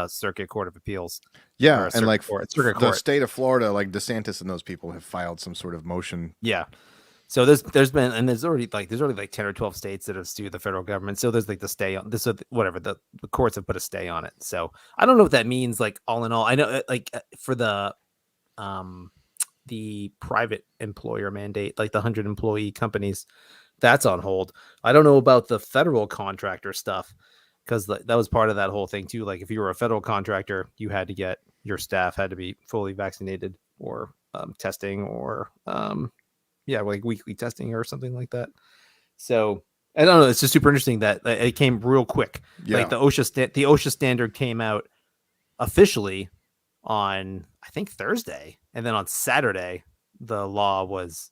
circuit court of appeals. Yeah, and like the state of Florida, like DeSantis and those people have filed some sort of motion. Yeah. So there's already like 10 or 12 states that have sued the federal government. So there's like the stay on this, whatever the courts have put a stay on it. So I don't know what that means. Like all in all, I know like for the private employer mandate, like the 100 employee companies, that's on hold. I don't know about the federal contractor stuff. because that was part of that whole thing too. Like if you were a federal contractor, you had to get your staff had to be fully vaccinated or testing or like weekly testing or something like that. So I don't know. It's just super interesting that it came real quick. Yeah. Like the OSHA standard came out officially on I think Thursday, and then on Saturday the law was.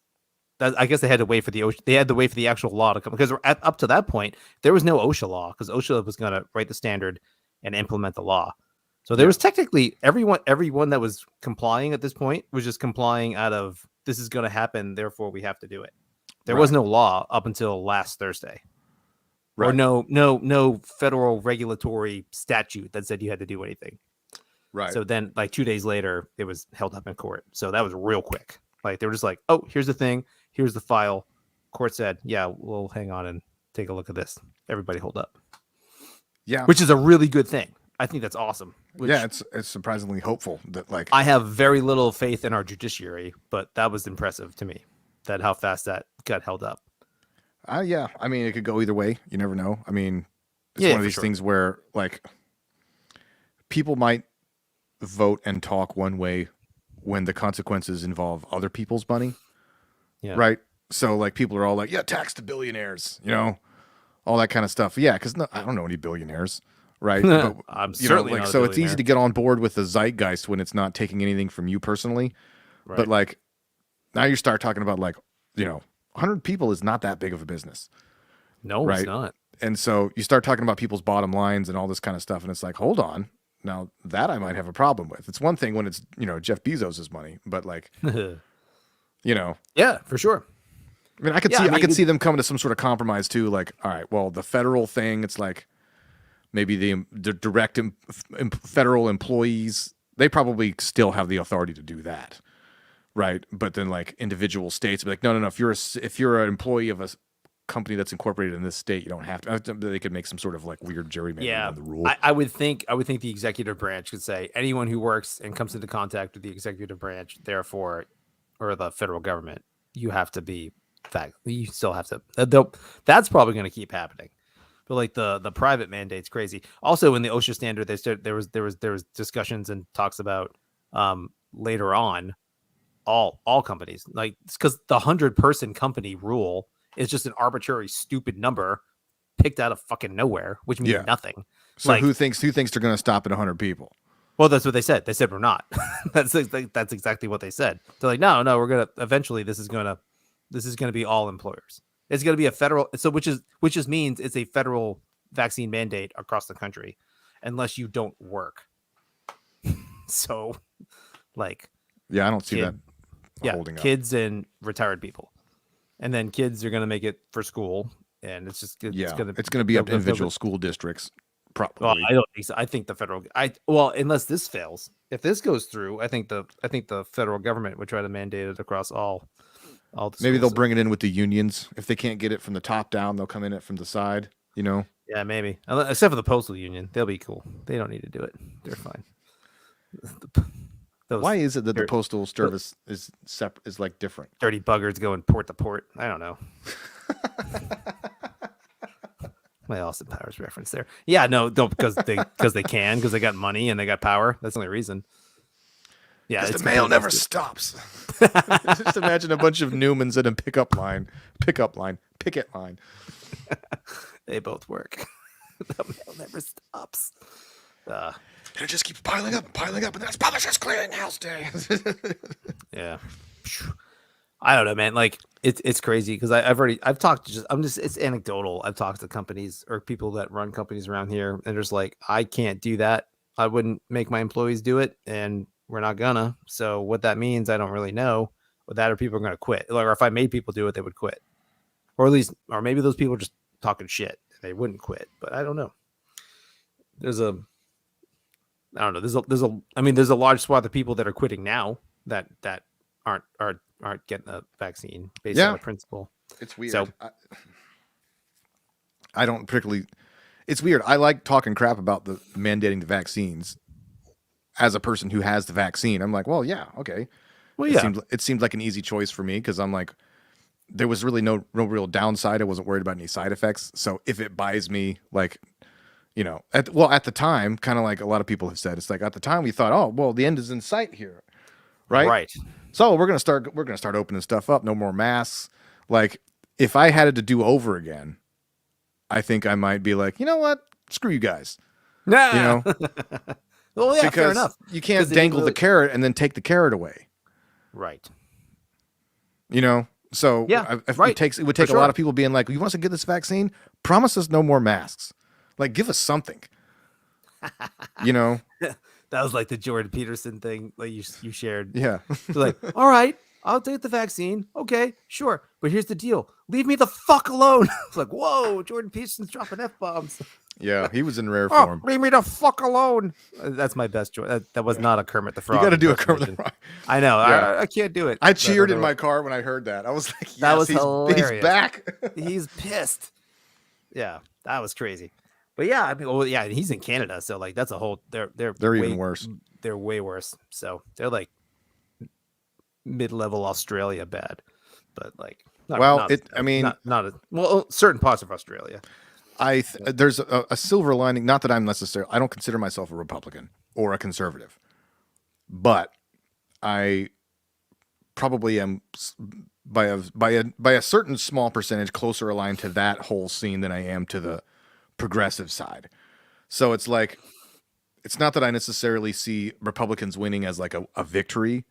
I guess they had to wait for the actual law to come, because up to that point there was no OSHA law, because OSHA was going to write the standard and implement the law. So there was technically everyone that was complying at this point was just complying out of this is going to happen, therefore we have to do it. There was no law up until last Thursday, or no federal regulatory statute that said you had to do anything. Right. So then, like 2 days later, it was held up in court. So that was real quick. Like they were just like, "Oh, here's the thing. Here's the file." Court said, "Yeah, we'll hang on and take a look at this." Everybody hold up. Yeah, which is a really good thing. I think that's awesome. It's surprisingly hopeful that I have very little faith in our judiciary, but that was impressive to me, that how fast that got held up. Yeah, I mean, it could go either way. You never know. I mean, it's one of these things where like people might vote and talk one way when the consequences involve other people's money. Yeah. Right. So like people are all like, yeah, tax the billionaires, all that kind of stuff. Yeah. Cause I don't know any billionaires. Right. But, I'm certainly not so it's easy to get on board with the zeitgeist when it's not taking anything from you personally. Right. But like now you start talking about like, 100 people is not that big of a business. No, right? It's not. And so you start talking about people's bottom lines and all this kind of stuff. And it's like, hold on. Now that I might have a problem with. It's one thing when it's, Jeff Bezos's money, but like, Yeah, for sure. I mean, I could see them coming to some sort of compromise too. Like, all right, well, the federal thing, it's like maybe the direct federal employees, they probably still have the authority to do that. Right. But then like individual states be like, no. If you're an employee of a company that's incorporated in this state, you don't have to. They could make some sort of like weird gerrymandering on the rule. I would think the executive branch could say anyone who works and comes into contact with the executive branch, therefore, or the federal government, you have to be you still have to. That's probably going to keep happening. But like the private mandate's crazy. Also in the OSHA standard, there was discussions and talks about later on all companies, like because the 100-person company rule is just an arbitrary, stupid number picked out of fucking nowhere, which means nothing. So like, who thinks they're going to stop at 100 people? Well, that's what they said. They said we're not. That's exactly what they said. They're like, no, we're gonna eventually. This is gonna be all employers. It's gonna be a federal. So which just means it's a federal vaccine mandate across the country, unless you don't work. So, like, I don't see that. Holding kids and retired people, and then kids are going to make it for school, and it's going to be up to individual school districts. Probably. Well, I don't think so. I think the federal. Unless this fails, if this goes through, I think the federal government would try to mandate it across all. Maybe they'll bring it in with the unions. If they can't get it from the top down, they'll come in it from the side. Yeah, maybe. Except for the postal union, they'll be cool. They don't need to do it. They're fine. Why is it that the postal service is like different? Dirty buggers going port to port. I don't know. My Austin Powers reference there. Yeah, no, because they got money and they got power. That's the only reason. Yeah, the mail never stops. Just imagine a bunch of Newmans in a picket line. They both work. The mail never stops. And it just keeps piling up, and that's Publishers Clearinghouse Day. Yeah, I don't know, man. Like it's crazy because I've talked it's anecdotal. I've talked to companies or people that run companies around here, and there's like, I can't do that. I wouldn't make my employees do it, and we're not gonna. So what that means, I don't really know. But that or people are gonna quit. Like, or if I made people do it, they would quit, or maybe those people are just talking shit. They wouldn't quit, but I don't know. There's a large swath of people that are quitting now that aren't getting a vaccine based on the principle. It's weird. So, I don't particularly. It's weird. I like talking crap about the mandating the vaccines as a person who has the vaccine. I'm like, well, yeah, okay. Well, it seemed like an easy choice for me because I'm like, there was really no real downside. I wasn't worried about any side effects. So if it buys me like, You know, at the time, kind of like a lot of people have said, it's like at the time we thought, oh, well, the end is in sight here, right? Right. So we're gonna start opening stuff up. No more masks. Like, if I had it to do over again, I think I might be like, you know what? Screw you guys. Nah. You know, well, yeah, fair because enough. you can't dangle the carrot and then take the carrot away. Right. You know, so yeah, it would take a lot of people being like, you want us to get this vaccine? Promise us no more masks. Like, give us something. You know, that was like the Jordan Peterson thing that you shared. Yeah. Like, all right, I'll take the vaccine. Okay, sure. But here's the deal. Leave me the fuck alone. It's like, whoa, Jordan Peterson's dropping F-bombs. Yeah, he was in rare form. Leave me the fuck alone. That's my best joke. That was not a Kermit the Frog. You got to do a Kermit the Frog. I know. Yeah. I can't do it. I cheered in my car when I heard that. I was like, yes, that was hilarious. He's back. He's pissed. Yeah, that was crazy. But yeah, I mean, well, yeah, he's in Canada, so like that's a whole. They're even worse. They're way worse. So they're like mid-level Australia bad, but like certain parts of Australia. There's a silver lining. Not that I don't consider myself a Republican or a conservative, but I probably am by a certain small percentage closer aligned to that whole scene than I am to the progressive side. So it's like, it's not that I necessarily see Republicans winning as like a victory,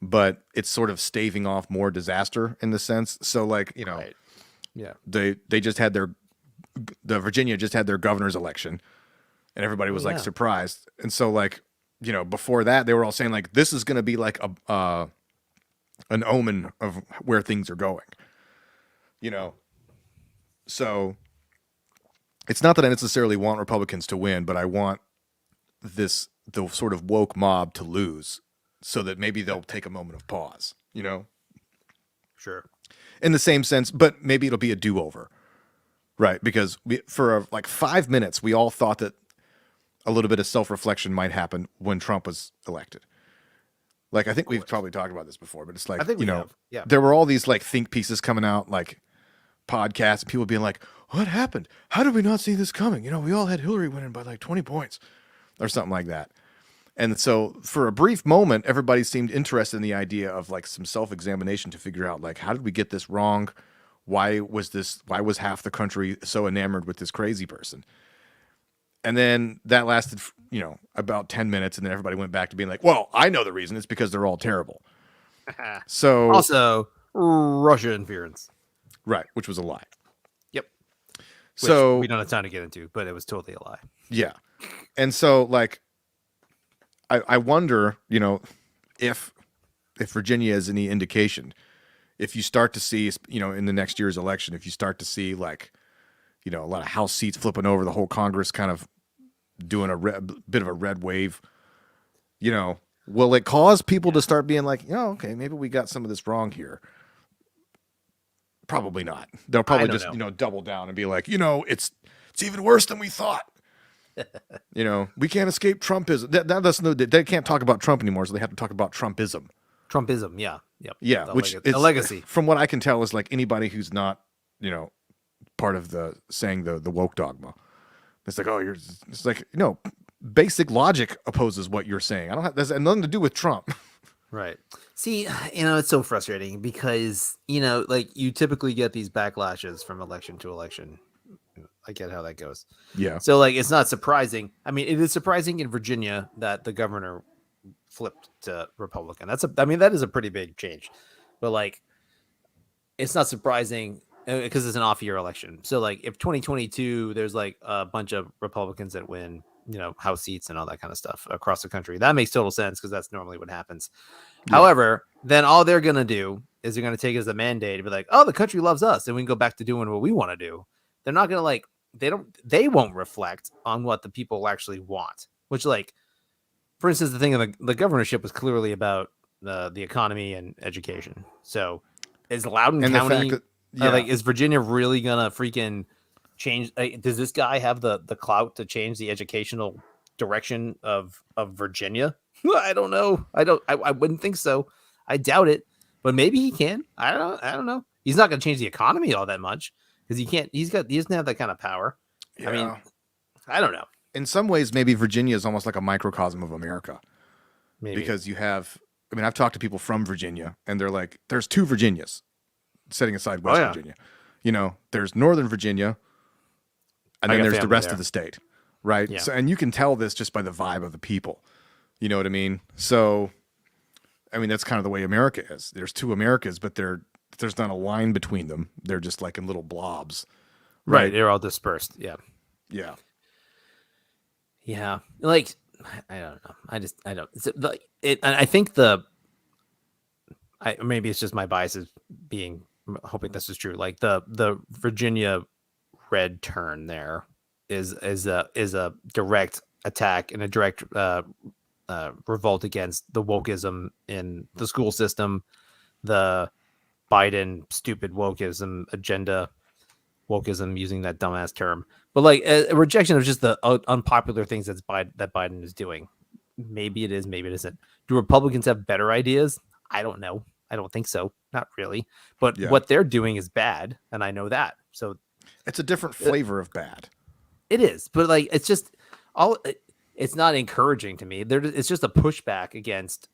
but it's sort of staving off more disaster in the sense. So like, you know, right. Yeah, they just had the Virginia just had their governor's election and everybody was like surprised. And so like, you know, before that they were all saying like, this is going to be like an omen of where things are going, you know? So it's not that I necessarily want Republicans to win, but I want the sort of woke mob to lose so that maybe they'll take a moment of pause, you know? Sure. In the same sense, but maybe it'll be a do-over, right? Because for like 5 minutes, we all thought that a little bit of self-reflection might happen when Trump was elected. Like, I think we've probably talked about this before, but it's like, there were all these like think pieces coming out, like podcasts, and people being like, what happened? How did we not see this coming? You know, we all had Hillary winning by like 20 points or something like that. And so for a brief moment, everybody seemed interested in the idea of like some self-examination to figure out like, how did we get this wrong? Why was half the country so enamored with this crazy person? And then that lasted, you know, about 10 minutes. And then everybody went back to being like, well, I know the reason. It's because they're all terrible. So also Russia interference. Right. Which was a lie. Yep. So we don't have time to get into, but it was totally a lie. Yeah. And so like, I wonder, you know, if Virginia is any indication, if you start to see, you know, in the next year's election, if you start to see like, you know, a lot of House seats flipping over, the whole Congress kind of doing a bit of a red wave, you know, will it cause people to start being like, you know, okay, maybe we got some of this wrong here? Probably not. They'll probably just, you know, double down and be like, you know, it's even worse than we thought. You know, we can't escape Trumpism. They can't talk about Trump anymore, so they have to talk about Trumpism. Trumpism, yeah. Yep. Yeah, which is a legacy. From what I can tell, is like anybody who's not, you know, part of the woke dogma. It's like, oh, it's like, you know, basic logic opposes what you're saying. That's nothing to do with Trump. Right. See, you know, it's so frustrating because, you know, like you typically get these backlashes from election to election. I get how that goes. Yeah. So like, it's not surprising. I mean, it is surprising in Virginia that the governor flipped to Republican. That is a pretty big change, but like, it's not surprising because it's an off-year election. So like, if 2022 there's like a bunch of Republicans that win, you know, House seats and all that kind of stuff across the country, that makes total sense because that's normally what happens. Yeah. However, then all they're gonna do is they're gonna take it as a mandate and be like, oh, the country loves us, and we can go back to doing what we want to do. They're not gonna like. They won't reflect on what the people actually want, which, like, for instance, the thing of the governorship was clearly about the economy and education. So is Loudoun County, like, is Virginia really gonna freaking change? Does this guy have the clout to change the educational direction of Virginia? I don't know. I wouldn't think so. I doubt it, but maybe he can. I don't know. He's not gonna change the economy all that much. Because he doesn't have that kind of power. Yeah. I mean, I don't know. In some ways, maybe Virginia is almost like a microcosm of America. Maybe. Because you have, I mean, I've talked to people from Virginia, and they're like, there's 2 Virginias, setting aside West Virginia. You know, there's Northern Virginia, and then there's the rest of the state, right? Yeah. So, and you can tell this just by the vibe of the people. You know what I mean? So, I mean, that's kind of the way America is. There's 2 Americas, but there's not a line between them. They're just like in little blobs. Right. They're all dispersed. Yeah. Yeah. Yeah. Like, I don't know. I don't. I think maybe it's just my biases hoping this is true. Like the Virginia red turn there is a direct attack and a direct revolt against the wokeism in the school system, the Biden stupid wokeism agenda, wokeism using that dumbass term, but like a rejection of just the unpopular things that Biden is doing. Maybe it is, maybe it isn't. Do Republicans have better ideas? I don't know. I don't think so. Not really. But what they're doing is bad, and I know that. So it's a different flavor of bad. It is, but like it's just it's not encouraging to me. It's just a pushback against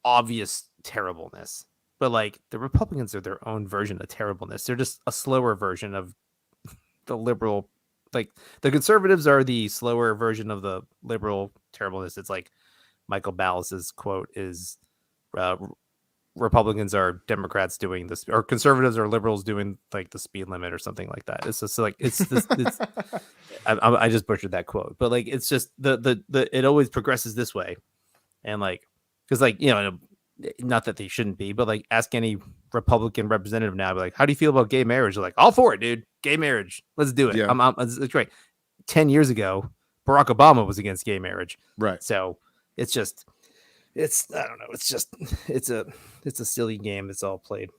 obvious terribleness. But like the Republicans are their own version of terribleness. They're just a slower version of the liberal. Like the conservatives are the slower version of the liberal terribleness. It's like Michael Ballas's quote is Republicans are Democrats doing this, or conservatives are liberals doing like the speed limit or something like that. It's just like it's I just butchered that quote, but like it's just the it always progresses this way, and like because like not that they shouldn't be, but like ask any Republican representative now, be like, how do you feel about gay marriage? They're like, all for it, dude. Gay marriage, let's do it. Yeah. It's great. 10 years ago, Barack Obama was against gay marriage, right? So it's I don't know. It's a silly game that's all played,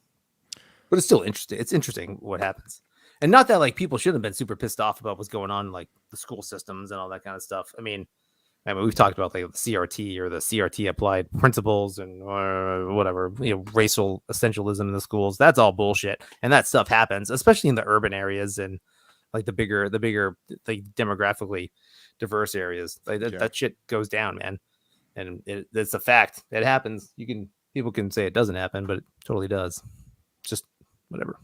but it's still interesting. It's interesting what happens, and not that like people should have been super pissed off about what's going on, like the school systems and all that kind of stuff. I mean, we've talked about like the CRT or the CRT applied principles and whatever, racial essentialism in the schools. That's all bullshit, and that stuff happens, especially in the urban areas and like the bigger, like demographically diverse areas. Like that shit goes down, man. And it's a fact. It happens. People can say it doesn't happen, but it totally does. Just whatever.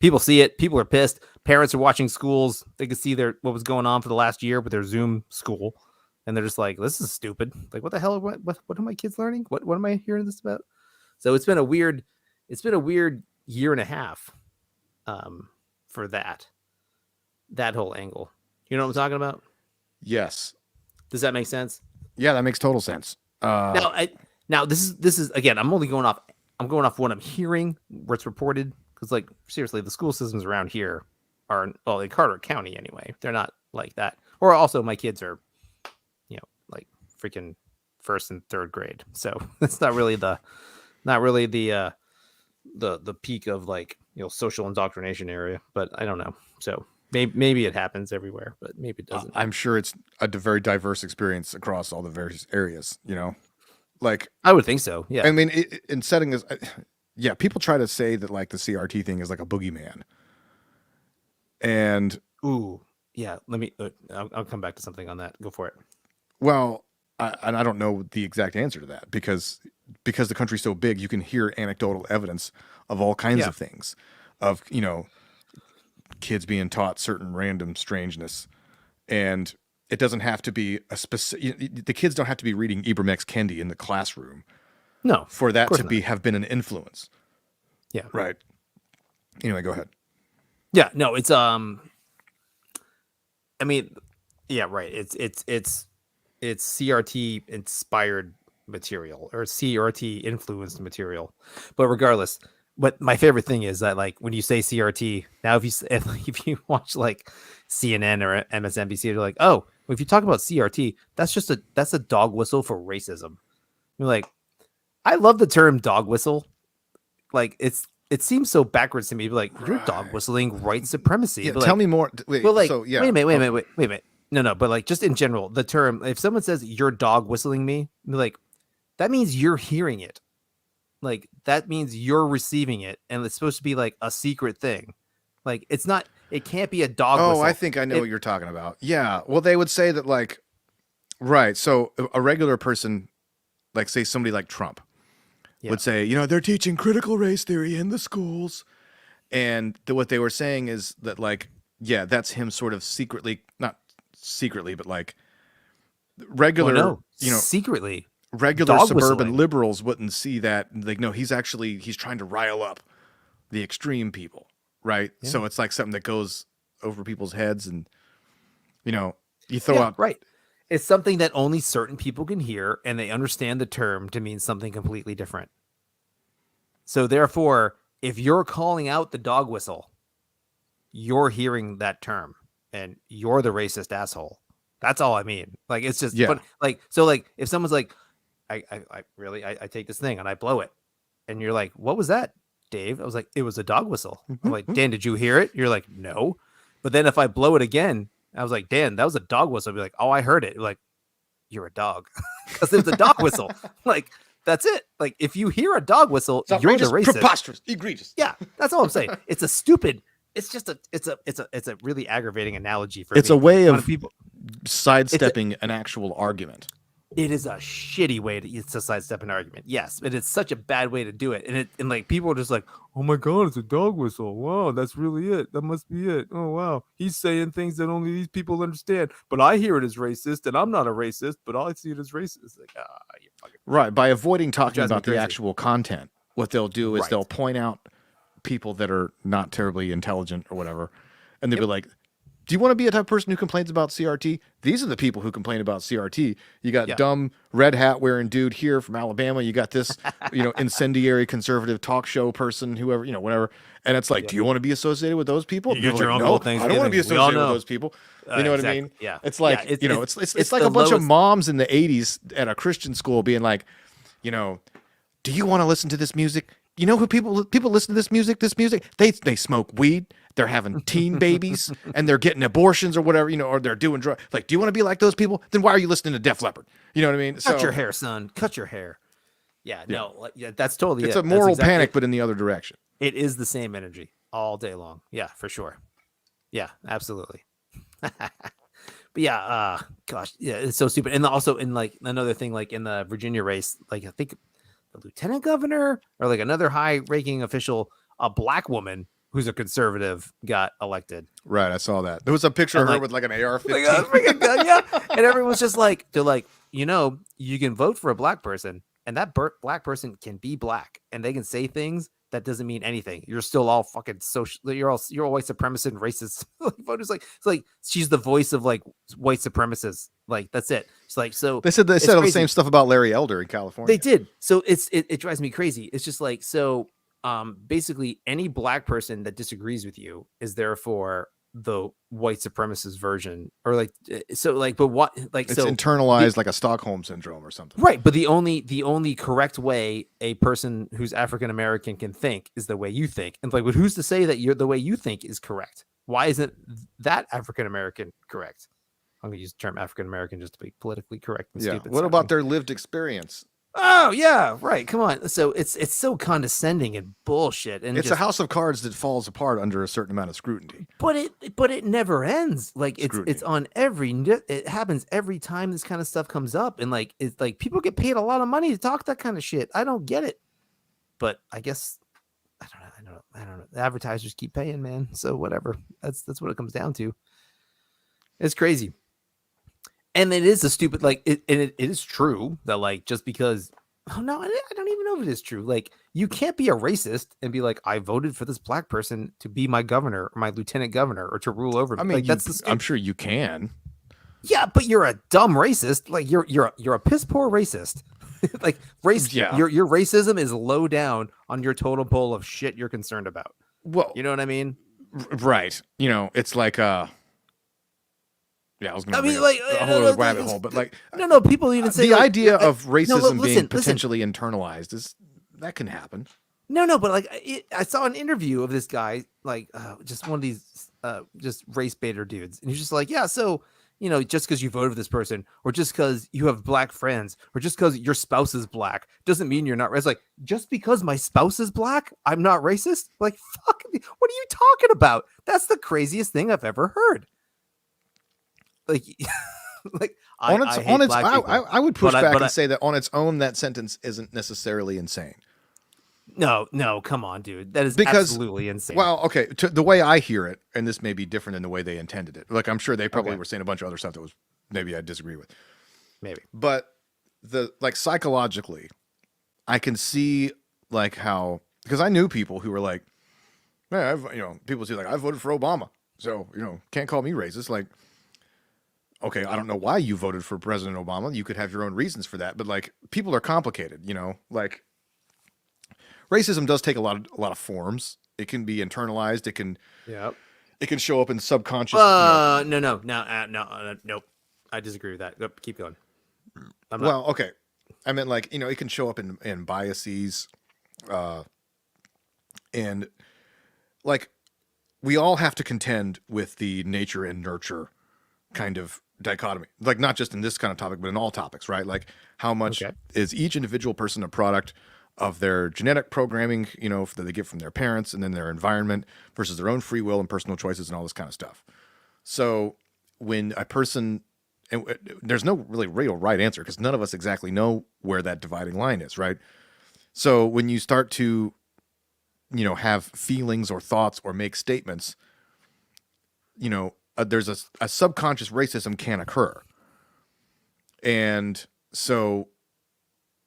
People see it. People are pissed. Parents are watching schools. They can see what was going on for the last year with their Zoom school, and they're just like, "This is stupid. Like, what the hell? What are my kids learning? What am I hearing this about?" So it's been a weird year and a half, for that whole angle. You know what I'm talking about? Yes. Does that make sense? Yeah, that makes total sense. Now this is again. I'm going off what I'm hearing, where it's reported. Because like seriously, the school systems around here are in Carter County anyway. They're not like that. Or also, my kids are, like freaking 1st and 3rd grade. So it's not really the peak of like social indoctrination area. But I don't know. So maybe it happens everywhere, but maybe it doesn't. I'm sure it's a very diverse experience across all the various areas, like I would think so. Yeah. I mean, in setting this, people try to say that like the CRT thing is like a boogeyman. And let me, I'll come back to something on that. Go for it. Well, I don't know the exact answer to that because the country's so big, you can hear anecdotal evidence of all kinds of things, of, kids being taught certain random strangeness, and it doesn't have to be a specific. The kids don't have to be reading Ibram X. Kendi in the classroom. No, for that to have been an influence. Yeah. Right. Anyway, go ahead. Yeah. No, it's I mean, yeah, right. It's CRT inspired material or CRT influenced material, but regardless. But my favorite thing is that, like, when you say CRT, now if you watch like CNN or MSNBC, you're like, oh, well, if you talk about CRT, that's a dog whistle for racism. You're like, I love the term dog whistle. Like, it seems so backwards to me. Like, you're dog whistling white supremacy. Yeah, tell me more. Wait, well, like, so, yeah. wait a minute. No, but like, just in general, the term, if someone says you're dog whistling me, like, that means you're hearing it. Like, that means you're receiving it, and it's supposed to be like a secret thing. Like, it's not It can't be a dog Oh, whistle. I think I know what you're talking about. Yeah. Well, they would say that like, right. So a regular person, like say somebody like Trump would say, they're teaching critical race theory in the schools. And what they were saying is that like, yeah, that's him sort of secretly, not secretly, but like regular, secretly. Regular Dog suburban whistling. liberals wouldn't see that. Like, no, he's trying to rile up the extreme people, right? Yeah. So it's like something that goes over people's heads, and you throw out right. It's something that only certain people can hear, and they understand the term to mean something completely different. So therefore, if you're calling out the dog whistle, you're hearing that term, and you're the racist asshole. That's all I mean. Like, it's just, but like, so like, if someone's like, I take this thing and I blow it, and you're like, what was that, Dave? I was like, it was a dog whistle. I'm like, Dan, did you hear it? You're like, no. But then if I blow it again, I was like, Dan, that was a dog whistle. I'd be like, oh, I heard it. You're like, you're a dog, because it was a dog whistle. Like, that's it. Like, if you hear a dog whistle, you're the racist. Preposterous, egregious. Yeah, that's all I'm saying. It's a stupid. It's just it's a really aggravating analogy for. It's a way of people sidestepping an actual argument. It is a shitty way to sidestep an argument. Yes, but it's such a bad way to do it. And like, people are just like, oh my God, it's a dog whistle. Wow, that's really it. That must be it. Oh, wow. He's saying things that only these people understand. But I hear it as racist, and I'm not a racist, but I see it as racist. Like, you fucking right. By avoiding talking about the actual content, what they'll do is they'll point out people that are not terribly intelligent or whatever, and they'll be like, do you want to be a type of person who complains about CRT? These are the people who complain about CRT. You got dumb red hat wearing dude here from Alabama. You got this, incendiary conservative talk show person, whoever, whatever. And it's like, do you want to be associated with those people? You get your own little things. I don't want to be associated with those people. You know what I mean? Yeah. It's like, it's like a bunch of moms in the 80s at a Christian school being like, do you want to listen to this music? You know who people listen to this music? They smoke weed. They're having teen babies, and they're getting abortions or whatever, or they're doing drugs. Like, do you want to be like those people? Then why are you listening to Def Leppard? You know what I mean? Cut your hair, son. Cut your hair. Yeah, no, that's totally it's a moral panic, but in the other direction. It is the same energy all day long. Yeah, for sure. Yeah, absolutely. But yeah, gosh, yeah, it's so stupid. And also, in like another thing, like in the Virginia race, like I think the lieutenant governor or like another high-ranking official, a black woman who's a conservative, got elected. Right, I saw that. There was a picture of her with like an AR-15. Like a freaking gun, yeah. And everyone's just like, they're like, you can vote for a black person, and that black person can be black, and they can say things that doesn't mean anything. You're still all fucking social. You're all white supremacist and racist voters. Like, it's like she's the voice of like white supremacists. Like, that's it. It's like, so they said all the same stuff about Larry Elder in California. They did. So it drives me crazy. It's just like, so basically any black person that disagrees with you is therefore the white supremacist version, or like, so like, but what, like, it's so internalized like a Stockholm syndrome or something, right? But the only correct way a person who's African American can think is the way you think, and like, but who's to say that the way you think is correct? Why isn't that African American correct? I'm gonna use the term African American just to be politically correct and stupid. What about their lived experience? Oh yeah, right. Come on. So it's so condescending and bullshit, and it's a house of cards that falls apart under a certain amount of scrutiny. But it never ends. Like, it's on it happens every time this kind of stuff comes up, and like, it's like people get paid a lot of money to talk that kind of shit. I don't get it, but I guess I don't know. The advertisers keep paying, man. So whatever. That's what it comes down to. It's crazy. And it is a stupid, like, it is true that, like, just because, oh no, I don't even know if it is true. Like, you can't be a racist and be like, I voted for this black person to be my governor or my lieutenant governor or to rule over me. I mean, like, I'm sure you can. Yeah, but you're a dumb racist. Like, you're a piss poor racist. Like, race, your racism is low down on your total poll of shit you're concerned about. Well, you know what I mean? Right. It's like yeah, I was going to like a whole other rabbit hole, but like no, people even say the idea of racism being potentially internalized is that can happen. No, but like I saw an interview of this guy, like just one of these just race baiter dudes, and he's just like, yeah, so just because you voted for this person, or just because you have black friends, or just because your spouse is black, doesn't mean you're not racist. Like, just because my spouse is black, I'm not racist? Like, fuck, what are you talking about? That's the craziest thing I've ever heard. Like, like I would push back and say that on its own, that sentence isn't necessarily insane. No, come on, dude. That is absolutely insane. Well, okay, the way I hear it, and this may be different than the way they intended it. Like, I'm sure they probably were saying a bunch of other stuff that was maybe I disagree with. Maybe. But psychologically, I can see like how, because I knew people who were like, man, people say like, I voted for Obama, so can't call me racist. Like, okay, I don't know why you voted for President Obama. You could have your own reasons for that, but like, people are complicated. Like, racism does take a lot of forms. It can be internalized. It can show up in subconscious. Nope. I disagree with that. Keep going. Okay. I meant like, it can show up in biases, and like, we all have to contend with the nature and nurture kind of dichotomy. Like, not just in this kind of topic, but in all topics, right? Like, how much is each individual person a product of their genetic programming, that they get from their parents, and then their environment, versus their own free will and personal choices and all this kind of stuff. So when a person, and there's no really real right answer, because none of us exactly know where that dividing line is, right? So when you start to, have feelings or thoughts or make statements, there's a subconscious racism can occur. And so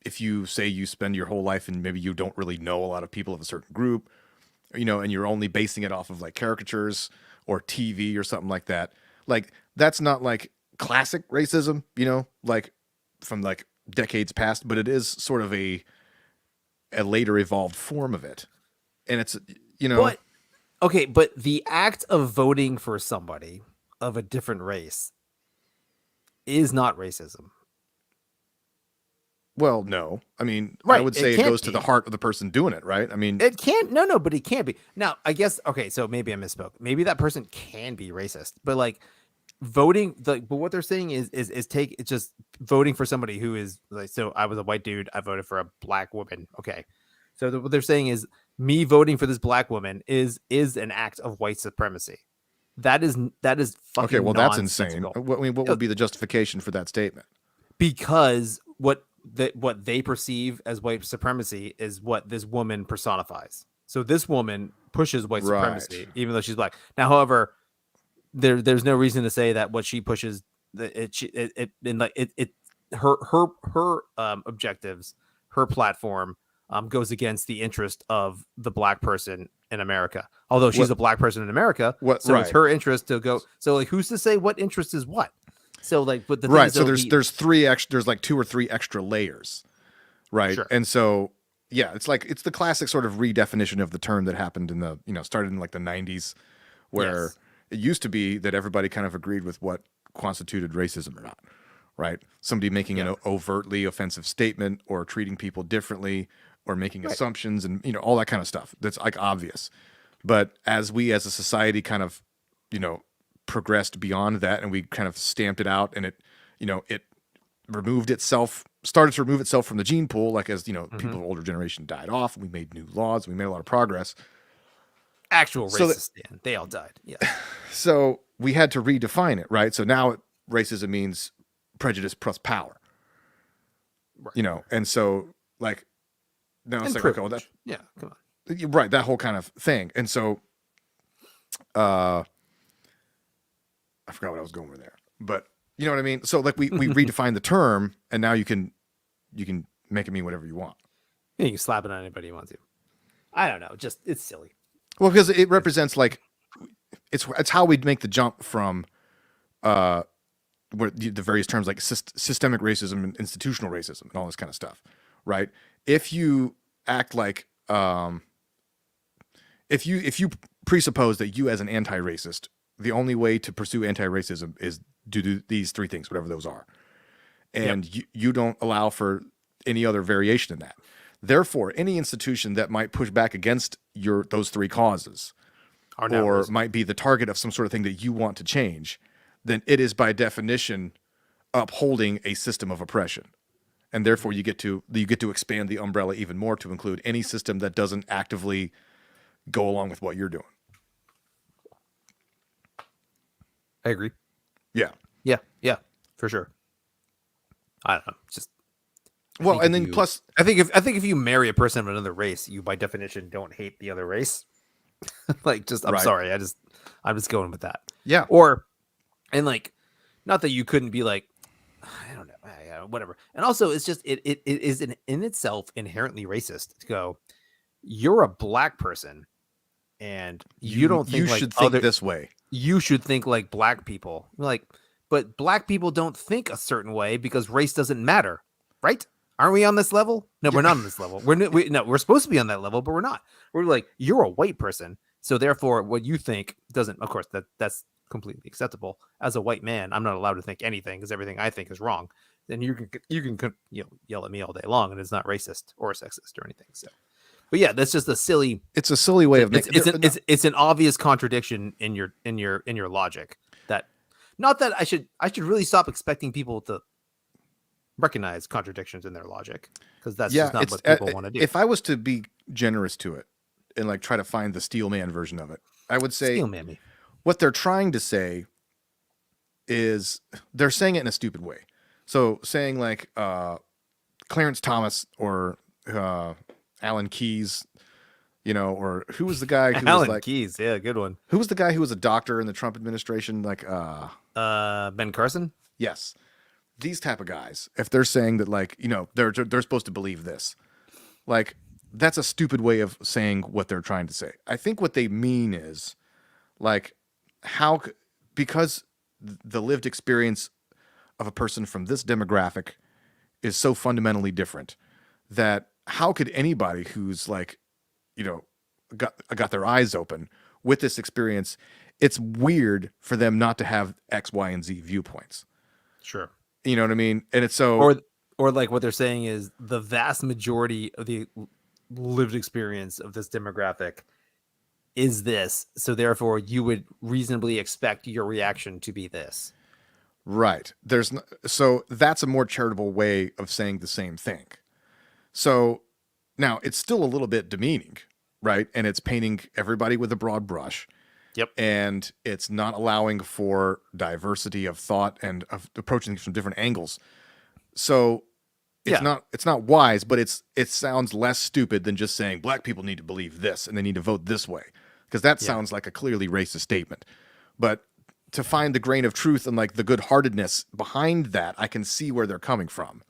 if you say you spend your whole life and maybe you don't really know a lot of people of a certain group, and you're only basing it off of like caricatures or TV or something like that, like, that's not like classic racism, like from like decades past, but it is sort of a later evolved form of it. And it's, but the act of voting for somebody of a different race is not racism. Well, no. I mean, right. I would say it goes to the heart of the person doing it, right? I mean, it can't. But it can't be. Now, I guess, okay, so maybe I misspoke. Maybe that person can be racist, but like voting, but what they're saying is it's just voting for somebody who is like, so I was a white dude, I voted for a black woman. Okay. So what they're saying is me voting for this black woman is an act of white supremacy. That is fucking okay. Well, that's insane. What would be the justification for that statement? Because what they perceive as white supremacy is what this woman personifies. So this woman pushes white supremacy, even though she's black. Now, however, there's no reason to say that what she pushes, her objectives, her platform, goes against the interest of the black person in America. Although she's a black person in America, it's her interest to go. So like, who's to say what interest is what? So like, but the thing is, so there's like 2 or 3 extra layers, right? Sure. And so it's like, it's the classic sort of redefinition of the term that happened in the started in like the 90s, where it used to be that everybody kind of agreed with what constituted racism or not, right? Somebody making an overtly offensive statement, or treating people differently, or making assumptions, and all that kind of stuff. That's like obvious. But as we as a society kind of progressed beyond that, and we kind of stamped it out, and it started to remove itself from the gene pool, like as people of older generation died off, and we made new laws, we made a lot of progress. Actual racists, they all died. Yeah. So we had to redefine it, right? So now racism means prejudice plus power. Right. And so like now it's like, okay, well, that, come on. Right, that whole kind of thing. And so I forgot what I was going with there, but you know what I mean? So like we redefined the term, and now you can make it mean whatever you want. Yeah, you can slap it on anybody you want to. I don't know, just it's silly. Well, because it represents like it's how we make the jump from where the various terms like systemic racism and institutional racism and all this kind of stuff, right? If you act like if you presuppose that you as an anti-racist, the only way to pursue anti-racism is to do these 3 things, whatever those are, and you don't allow for any other variation in that. Therefore, any institution that might push back against those 3 causes, or might be the target of some sort of thing that you want to change, then it is by definition upholding a system of oppression. And therefore you get to expand the umbrella even more to include any system that doesn't actively go along with what you're doing. I agree. Yeah. Yeah, for sure. I don't know. Just well, and then plus, I think if you marry a person of another race, you by definition don't hate the other race. Like, just I'm sorry, I'm just going with that. Yeah. And like, not that you couldn't be like, I don't know, whatever. And also, it's just it is in itself inherently racist to go, you're a black person, and you don't think you should think this way. You should think like black people. Like, but black people don't think a certain way because race doesn't matter, right? Aren't we on this level? No, we're not on this level. We're supposed to be on that level, but we're not. We're like, you're a white person, so therefore, what you think doesn't. Of course, that's completely acceptable. As a white man, I'm not allowed to think anything because everything I think is wrong. Then you can yell at me all day long, and it's not racist or sexist or anything. So, but yeah, that's just a silly. It's a silly way of making. It's an obvious contradiction in your logic. That not that I should really stop expecting people to recognize contradictions in their logic, because that's just not what people want to do. If I was to be generous to it and like try to find the Steelman version of it, I would say Steelman. What they're trying to say is they're saying it in a stupid way. So saying like Clarence Thomas or Alan Keyes, or who was the guy who Alan was like Keyes, yeah, good one. Who was the guy who was a doctor in the Trump administration? Like Ben Carson? Yes. These type of guys, if they're saying that like, they're supposed to believe this, like that's a stupid way of saying what they're trying to say. I think what they mean is like because the lived experience of a person from this demographic is so fundamentally different that how could anybody who's like, got their eyes open with this experience, it's weird for them not to have X, Y, and Z viewpoints. Sure. You know what I mean? And it's so... Or like what they're saying is the vast majority of the lived experience of this demographic is this. So therefore, you would reasonably expect your reaction to be this. Right. So that's a more charitable way of saying the same thing. So now it's still a little bit demeaning, right? And it's painting everybody with a broad brush. Yep. And it's not allowing for diversity of thought and of approaching things from different angles. So it's not wise, but it sounds less stupid than just saying black people need to believe this and they need to vote this way, because that sounds like a clearly racist statement. But to find the grain of truth and like the good-heartedness behind that, I can see where they're coming from.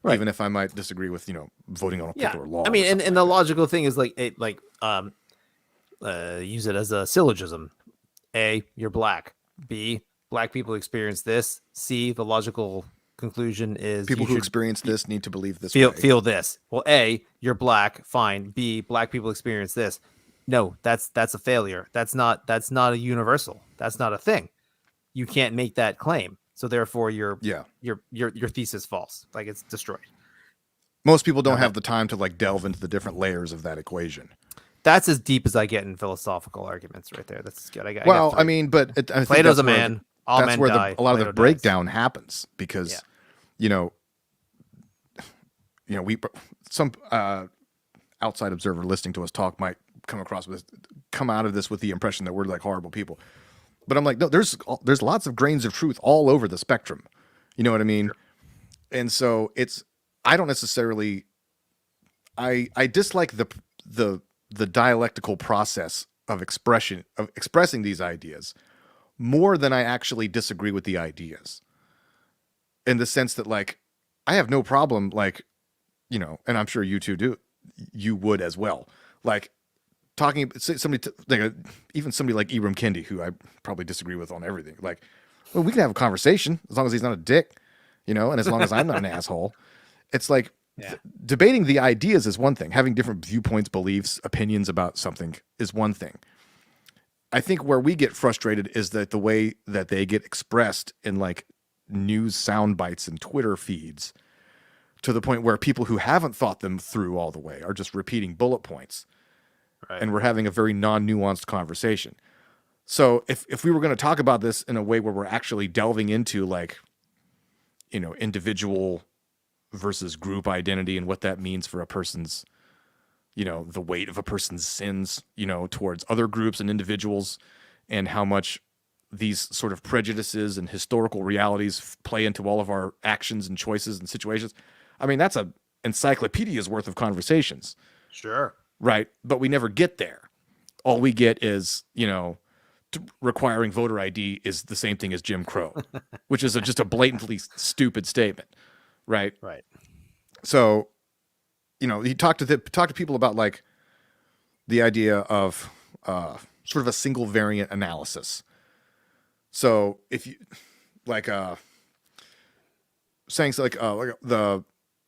Right. Even if I might disagree with, voting on a particular law. I mean, and the logical thing is use it as a syllogism. A, you're black. B, black people experience this. C, the logical conclusion is people who experience this need to believe this. Feel this. Well, A, you're black. Fine. B, black people experience this. No, that's a failure. That's not a universal. That's not a thing. You can't make that claim. So therefore, your thesis false. Like, it's destroyed. Most people don't have the time to like delve into the different layers of that equation. That's as deep as I get in philosophical arguments, right there. That's good. I mean, but I Plato's a man. All men die. A lot of the breakdown happens because, some outside observer listening to us talk might come out of this with the impression that we're like horrible people. But I'm like, no, there's lots of grains of truth all over the spectrum. You know what I mean? Sure. And so I don't necessarily, I dislike the dialectical process of expressing these ideas more than I actually disagree with the ideas, in the sense that like, I have no problem, like, and I'm sure you two you would as well. Like, talking even somebody like Ibram Kendi, who I probably disagree with on everything. Like, well, we can have a conversation as long as he's not a dick, and as long as I'm not an asshole. It's like debating the ideas is one thing. Having different viewpoints, beliefs, opinions about something is one thing. I think where we get frustrated is that the way that they get expressed in like news sound bites and Twitter feeds, to the point where people who haven't thought them through all the way are just repeating bullet points. Right. And we're having a very non-nuanced conversation. So if we were going to talk about this in a way where we're actually delving into like, individual versus group identity and what that means for a person's, the weight of a person's sins, towards other groups and individuals, and how much these sort of prejudices and historical realities play into all of our actions and choices and situations. I mean, that's a encyclopedia's worth of conversations. Sure. Right. But we never get there. All we get is, requiring voter ID is the same thing as Jim Crow, which is just a blatantly stupid statement. Right. Right. So, he talked to people about like the idea of sort of a single variant analysis. So if you like saying so like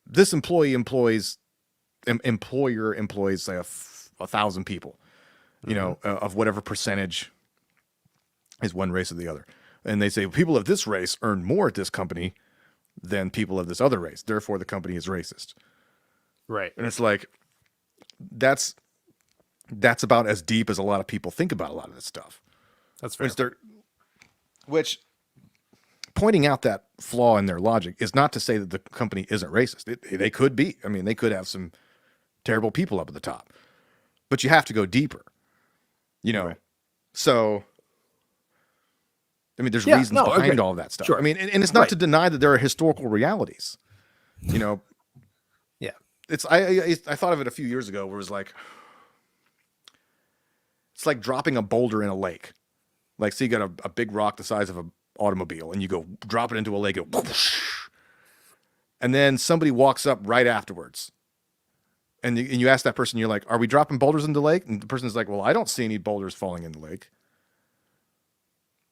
this employer employs say 1,000 people, of whatever percentage is one race or the other. And they say people of this race earn more at this company than people of this other race. Therefore, the company is racist. Right. And it's like, that's about as deep as a lot of people think about a lot of this stuff. That's fair. Which pointing out that flaw in their logic is not to say that the company isn't racist. They could be. I mean, they could have some terrible people up at the top. But you have to go deeper. Right. So I mean, there's reasons behind all of that stuff. Sure. I mean, and it's not to deny that there are historical realities. Yeah. It's I thought of it a few years ago where it was like, it's like dropping a boulder in a lake. Like, so you got a big rock the size of an automobile, and you go drop it into a lake, and then somebody walks up right afterwards. And you ask that person, you're like, are we dropping boulders into the lake? And the person's like, well, I don't see any boulders falling in the lake.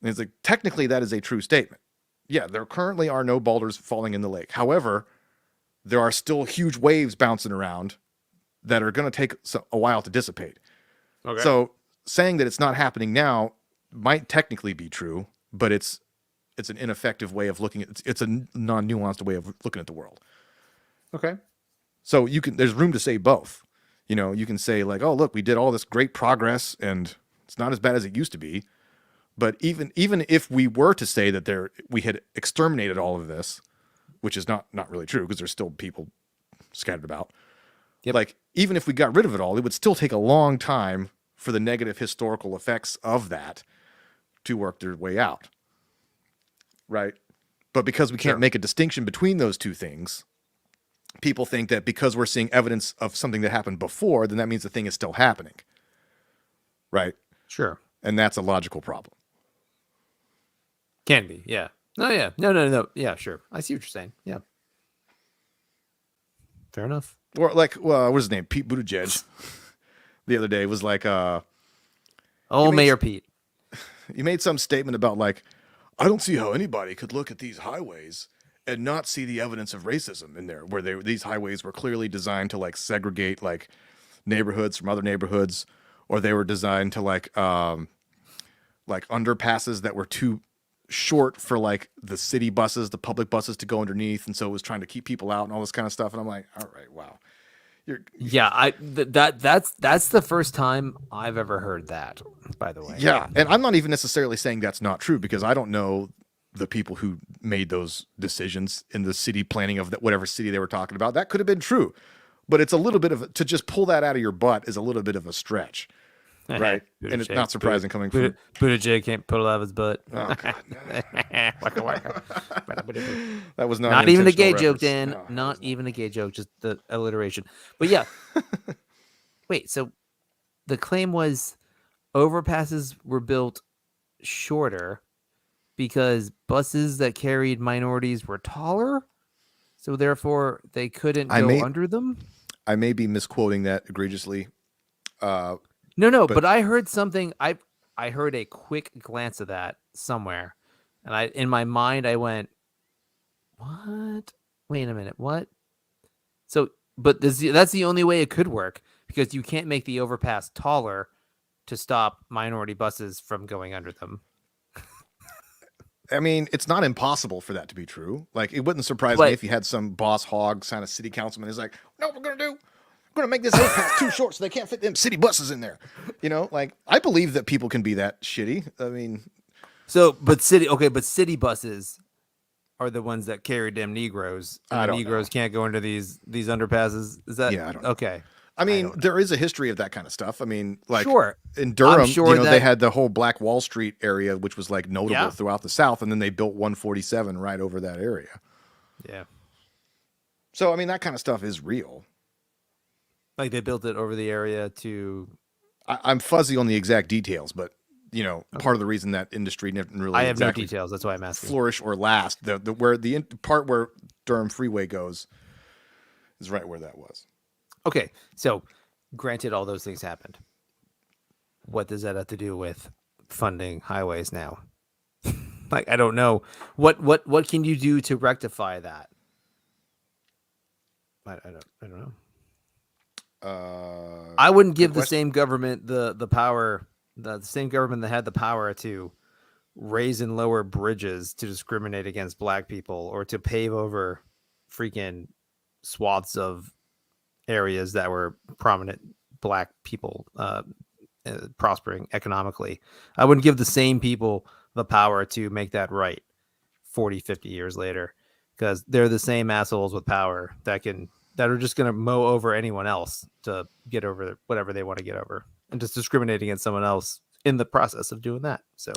And it's like, technically, that is a true statement. Yeah, there currently are no boulders falling in the lake. However, there are still huge waves bouncing around that are going to take a while to dissipate. Okay. So saying that it's not happening now might technically be true, but it's an ineffective way of looking at it's a non-nuanced way of looking at the world. Okay. So there's room to say both. You can say like, oh, look, we did all this great progress and it's not as bad as it used to be. But even if we were to say that we had exterminated all of this, which is not really true because there's still people scattered about. Yep. Like, even if we got rid of it all, it would still take a long time for the negative historical effects of that to work their way out. Right? But because we can't make a distinction between those two things, people think that because we're seeing evidence of something that happened before, then that means the thing is still happening. Right? Sure. And that's a logical problem. Can be, yeah. Oh, yeah. No. Yeah, sure. I see what you're saying. Yeah. Fair enough. Or like, what was his name? Pete Buttigieg the other day was like, Mayor Pete. He made some statement about like, I don't see how anybody could look at these highways and not see the evidence of racism in there, where these highways were clearly designed to like segregate like neighborhoods from other neighborhoods, or they were designed to like underpasses that were too short for like the city buses, the public buses to go underneath, and so it was trying to keep people out and all this kind of stuff. And I'm like, all right, wow. That's the first time I've ever heard that, by the way. Yeah, and I'm not even necessarily saying that's not true because I don't know the people who made those decisions in the city planning of whatever city they were talking about. That could have been true, but it's a little bit of to just pull that out of your butt is a little bit of a stretch. Right, and it's not surprising coming from Buttigieg can't pull it out of his butt. Oh God, waka. That was not even a gay joke, Dan. No, not even a gay joke, just the alliteration. But yeah, wait. So the claim was overpasses were built shorter because buses that carried minorities were taller, so therefore they couldn't go under them. I may be misquoting that egregiously. No, but I heard something. I heard a quick glance of that somewhere, and in my mind I went, "What? Wait a minute, what?" So, but that's the only way it could work because you can't make the overpass taller to stop minority buses from going under them. I mean, it's not impossible for that to be true. Like, it wouldn't surprise me if you had some boss hog kind of city councilman who's like, "No, we're gonna do going to make this overpass too short so they can't fit them city buses in there. Like I believe that people can be that shitty. I mean, but city buses are the ones that carry them Negroes. And the Negroes can't go into these underpasses. Is that I don't know. Okay? I mean, there is a history of that kind of stuff. I mean, like in Durham, they had the whole Black Wall Street area, which was like notable throughout the South, and then they built 147 right over that area. Yeah. So I mean, that kind of stuff is real. Like they built it over the area to. I'm fuzzy on the exact details, but part of the reason that industry didn't really. I have no details. That's why I'm asking. Flourish or last. The part where Durham Freeway goes is right where that was. Okay, so granted, all those things happened. What does that have to do with funding highways now? Like, I don't know. What can you do to rectify that? I don't know. I wouldn't give the same government the power, the same government that had the power to raise and lower bridges to discriminate against black people or to pave over freaking swaths of areas that were prominent black people prospering economically. I wouldn't give the same people the power to make that right 40, 50 years later, because they're the same assholes with power that are just going to mow over anyone else to get over whatever they want to get over and just discriminate against someone else in the process of doing that. So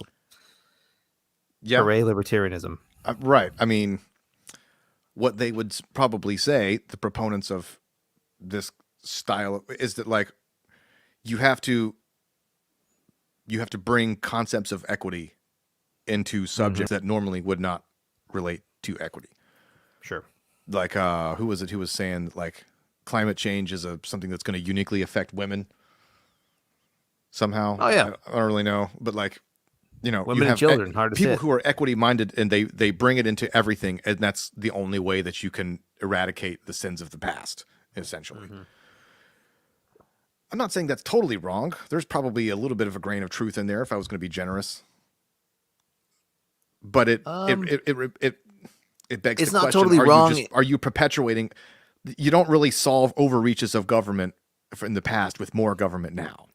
hooray libertarianism. Right. I mean, what they would probably say, the proponents of this style, is that like you have to bring concepts of equity into subjects that normally would not relate to equity. Sure. Like who was it who was saying like climate change is something that's going to uniquely affect women somehow? Oh yeah. I don't really know, but like women and children, hard to people sit. who are equity minded, and they bring it into everything, and that's the only way that you can eradicate the sins of the past, essentially. Mm-hmm. I'm not saying that's totally wrong. There's probably a little bit of a grain of truth in there if I was going to be generous. But it begs it's the not question, totally wrong. Are you perpetuating? You don't really solve overreaches of government in the past with more government now.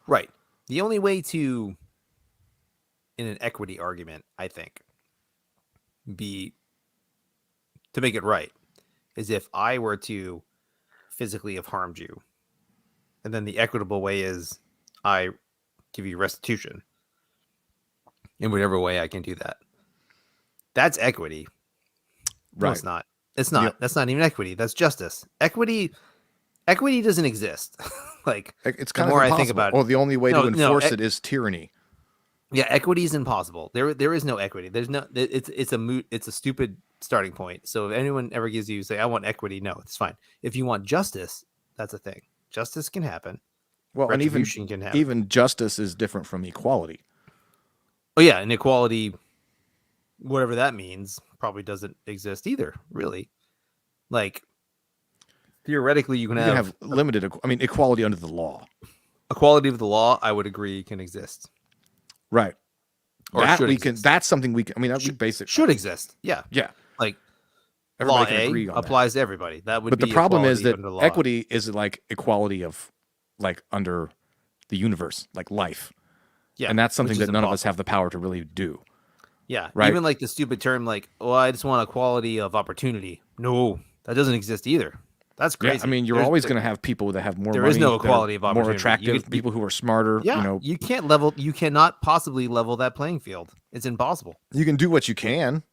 Right. The only way to, in an equity argument, I think, to make it right, is if I were to physically have harmed you, and then the equitable way is I give you restitution in whatever way I can do that. That's equity. Right. No, it's not. It's not. Yep. That's not even equity. That's justice. Equity doesn't exist. Like, it's kind the more of impossible. I think about it. Well, the only way to enforce it is tyranny. Yeah, equity is impossible. There is no equity. There's no. It's a stupid starting point. So if anyone ever gives you say I want equity, no, it's fine. If you want justice, that's a thing. Justice can happen. Well, and even justice is different from equality. Oh yeah, and equality, whatever that means, probably doesn't exist either. Really, like theoretically, you can have limited. Equality under the law. Equality of the law, I would agree, can exist. Right. Or that should we exist. can. That's something we can. I mean, that'd be basic. Should exist. Yeah. Yeah. Like everybody law can agree on applies to everybody. That would. But be the problem is that under law. equity is like equality of, like under the universe, like life. Yeah. And that's something that none of us have the power to really do. Yeah. Right. Even like the stupid term, like, "Oh, I just want equality of opportunity." No, that doesn't exist either. That's crazy. Yeah, I mean, you're always going to have people that have more money. There is no equality of opportunity. More attractive, people who are smarter. Yeah, you cannot possibly level that playing field. It's impossible. You can do what you can.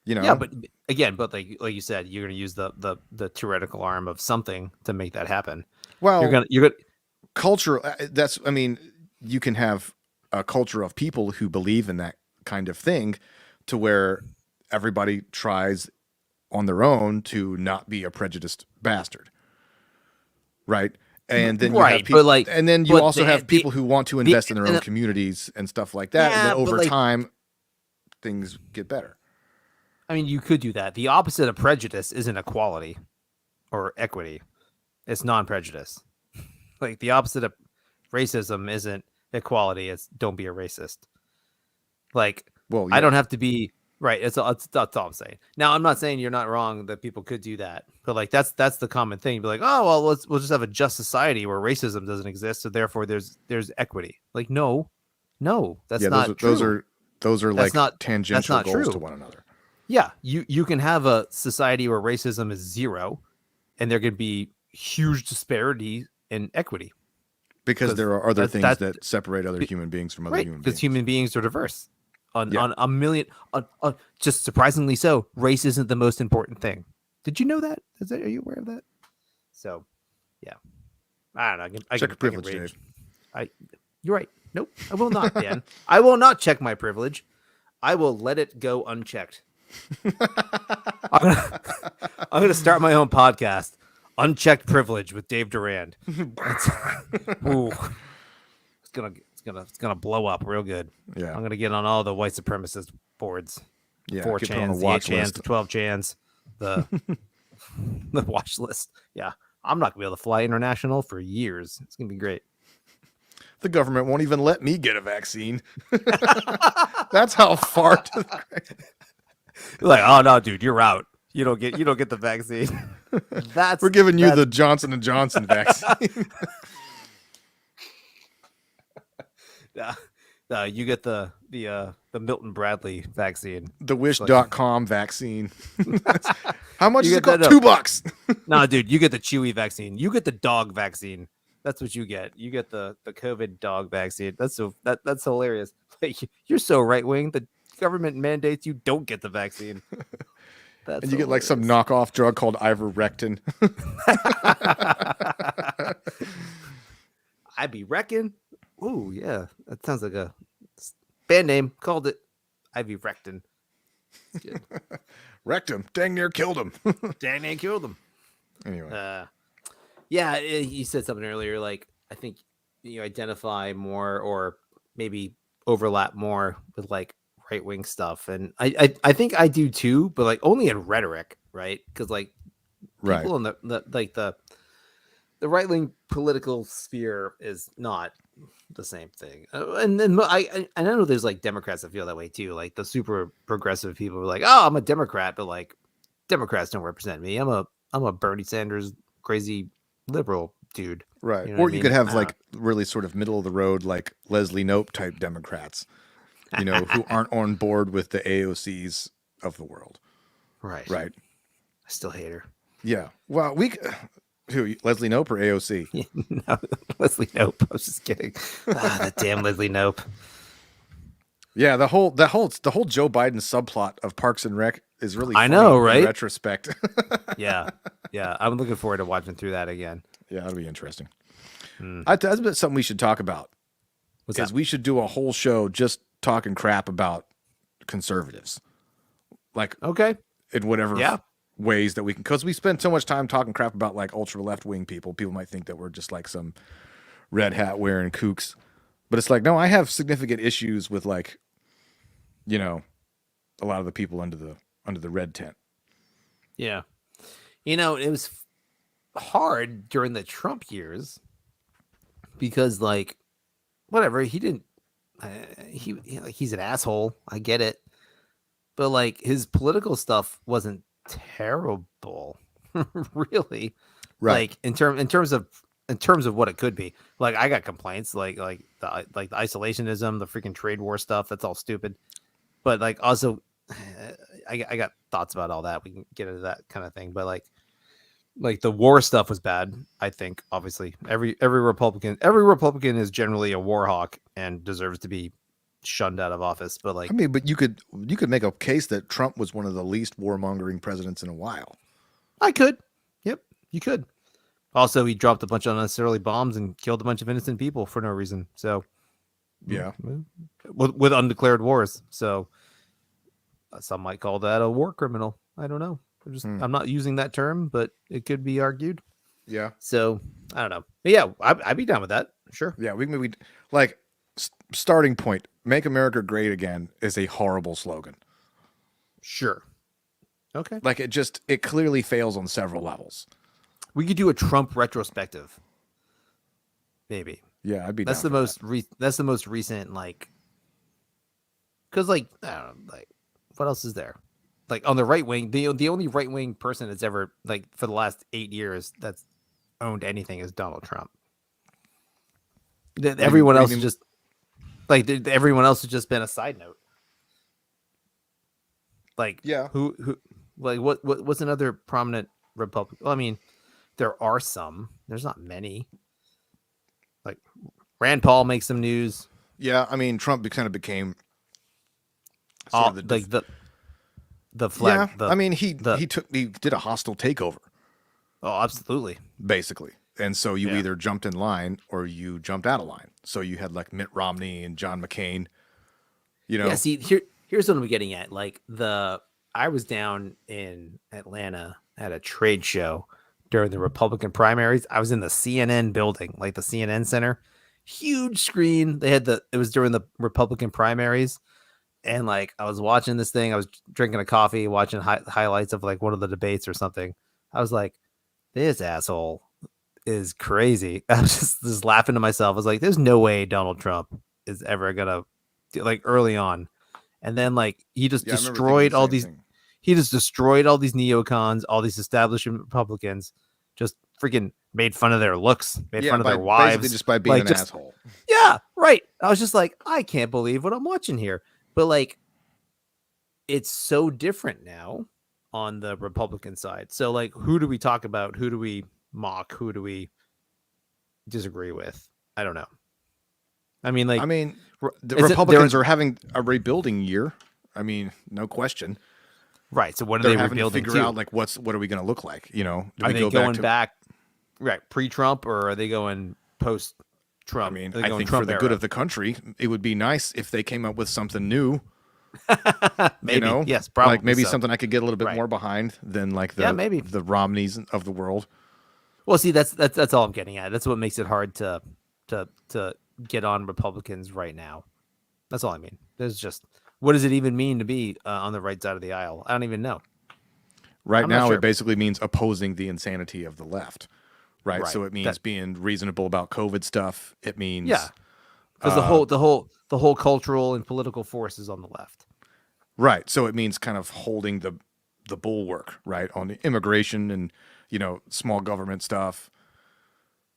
Yeah, but again, like you said, you're going to use the theoretical arm of something to make that happen. Well, you're gonna culture. You can have a culture of people who believe in that kind of thing, to where everybody tries on their own to not be a prejudiced bastard, right? And then you have people, and then you also have people who want to invest in their own communities and stuff like that. Yeah, and then over time, things get better. I mean, you could do that. The opposite of prejudice isn't equality or equity; it's non-prejudice. Like the opposite of racism isn't equality; it's don't be a racist. Like, well, yeah. I don't have to be Right. That's all I'm saying. Now, I'm not saying you're not wrong that people could do that, but like that's the common thing. Be like, oh well, we'll just have a just society where racism doesn't exist, so therefore there's equity. Like, no, that's Yeah, not true. those are That's like not tangential goals to true. one another. Yeah, you can have a society where racism is zero, and there could be huge disparity in equity Because there are other things that separate other be- human beings from other right, human because beings. human beings are diverse. Yeah. On a million, just surprisingly so, race isn't the most important thing. Did you know that? Are you aware of that? So, yeah, I don't know. Check your privilege, Dave. You're right. Nope, I will not, Dan. I will not check my privilege. I will let it go unchecked. I'm gonna start my own podcast, Unchecked Privilege with Dave Durand. Ooh, it's gonna blow up real good. Yeah. I'm gonna get on all the white supremacist boards. Yeah. 4chans, the 8chans, the 12chans, the the watch list. Yeah. I'm not gonna be able to fly international for years. It's gonna be great. The government won't even let me get a vaccine. That's how far to the Like, oh no, dude, you're out. You don't get the vaccine. We're giving you the Johnson & Johnson vaccine. You get the Milton Bradley vaccine. The Wish.com vaccine. How much is it cost? No. $2. No, dude, you get the Chewy vaccine. You get the dog vaccine. That's what you get. You get the COVID dog vaccine. That's hilarious. Like, you're so right wing. The government mandates you don't get the vaccine. And you get like some knockoff drug called ivermectin. I be wrecking. Ooh, yeah. That sounds like a band name. Called it ivermectin. Wrecked him. Dang near killed him. Dang near killed him. Anyway. Yeah, you said something earlier. Like, I think you identify more or maybe overlap more with like right wing stuff, and I think I do too, but like only in rhetoric, right? Because like people in the right wing political sphere is not the same thing, and then I know there's like Democrats that feel that way too, like the super progressive people are like, oh, I'm a Democrat, but like Democrats don't represent me. I'm a Bernie Sanders crazy liberal dude, right? You know or you could have like really sort of middle of the road, like Leslie Knope type Democrats, who aren't on board with the AOCs of the world. Right. I still hate her. Yeah. Well, who, Leslie Knope or AOC? No, Leslie Knope. I was just kidding. That damn Leslie Knope. Yeah, the whole Joe Biden subplot of Parks and Rec is really funny, I know, right? In retrospect. Yeah. I'm looking forward to watching through that again. Yeah, that'll be interesting. That's something we should talk about. Because we should do a whole show just talking crap about conservatives, like in whatever ways that we can. Because we spend so much time talking crap about like ultra left wing people. People might think that we're just like some red hat wearing kooks, but it's like, no, I have significant issues with like, a lot of the people under the red tent. Yeah. It was hard during the Trump years because like, whatever, he didn't, he's an asshole. I get it. But like his political stuff wasn't terrible, really. Right. Like in terms of what it could be. Like I got complaints like the isolationism, the freaking trade war stuff. That's all stupid. But like also, I got thoughts about all that. We can get into that kind of thing. But like the war stuff was bad. I think obviously every Republican is generally a war hawk and deserves to be shunned out of office. But like, but you could make a case that Trump was one of the least warmongering presidents in a while. I could. Yep, you could. Also, he dropped a bunch of unnecessarily bombs and killed a bunch of innocent people for no reason. So, yeah, with undeclared wars. So, some might call that a war criminal. I don't know. I'm not using that term, but it could be argued. Yeah. So I don't know. But yeah, I'd be down with that. Sure. Yeah, we like starting point. Make America great again is a horrible slogan. Sure. Okay. Like it clearly fails on several levels. We could do a Trump retrospective. Maybe. Yeah, I'd be. That's the most. That's the most recent. Like, because like I don't know, like What else is there? Like on the right wing, the only right wing person that's ever like for the last 8 years that's owned anything is Donald Trump. Everyone else is just like everyone else has just been a side note. Like who like what's another prominent Republican? Well, I mean, there are some. There's not many. Like Rand Paul makes some news. Yeah, I mean, Trump kind of became the flag. Yeah, I mean, he did a hostile takeover. Oh, absolutely. Basically. And so you either jumped in line or you jumped out of line. So you had like Mitt Romney and John McCain. You know. Yeah, see, here's what I'm getting at. Like I was down in Atlanta at a trade show during the Republican primaries. I was in the CNN building, like the CNN Center. Huge screen. They had it was during the Republican primaries. And like I was watching this thing. I was drinking a coffee, watching highlights of like one of the debates or something. I was like, this asshole is crazy. I was just laughing to myself. I was like, there's no way Donald Trump is ever gonna like early on. And then like he just destroyed all these he just destroyed all these neocons, all these establishment Republicans, just freaking made fun of their looks, made fun of their wives. Just by being an asshole. Yeah, right. I was just like, I can't believe what I'm watching here. But like it's so different now on the Republican side. So like who do we talk about? Who do we mock? Who do we disagree with? I don't know. I mean, the Republicans are having a rebuilding year. I mean, no question. Right. So what are they rebuilding? To figure out like what are we going to look like? You know, are they going back right pre-Trump or are they going post-Trump? I mean, I think for the good of the country, it would be nice if they came up with something new. Maybe, you know? Yes, probably. Like maybe something I could get a little bit more behind than like the Romneys of the world. Well, see, that's all I'm getting at. That's what makes it hard to get on Republicans right now. That's all I mean. There's just what does it even mean to be on the right side of the aisle? I don't even know. Right now, it basically means opposing the insanity of the left. Right. So it means being reasonable about COVID stuff. It means because the whole cultural and political force is on the left. Right. So it means kind of holding the bulwark, right, on the immigration and, you know, small government stuff.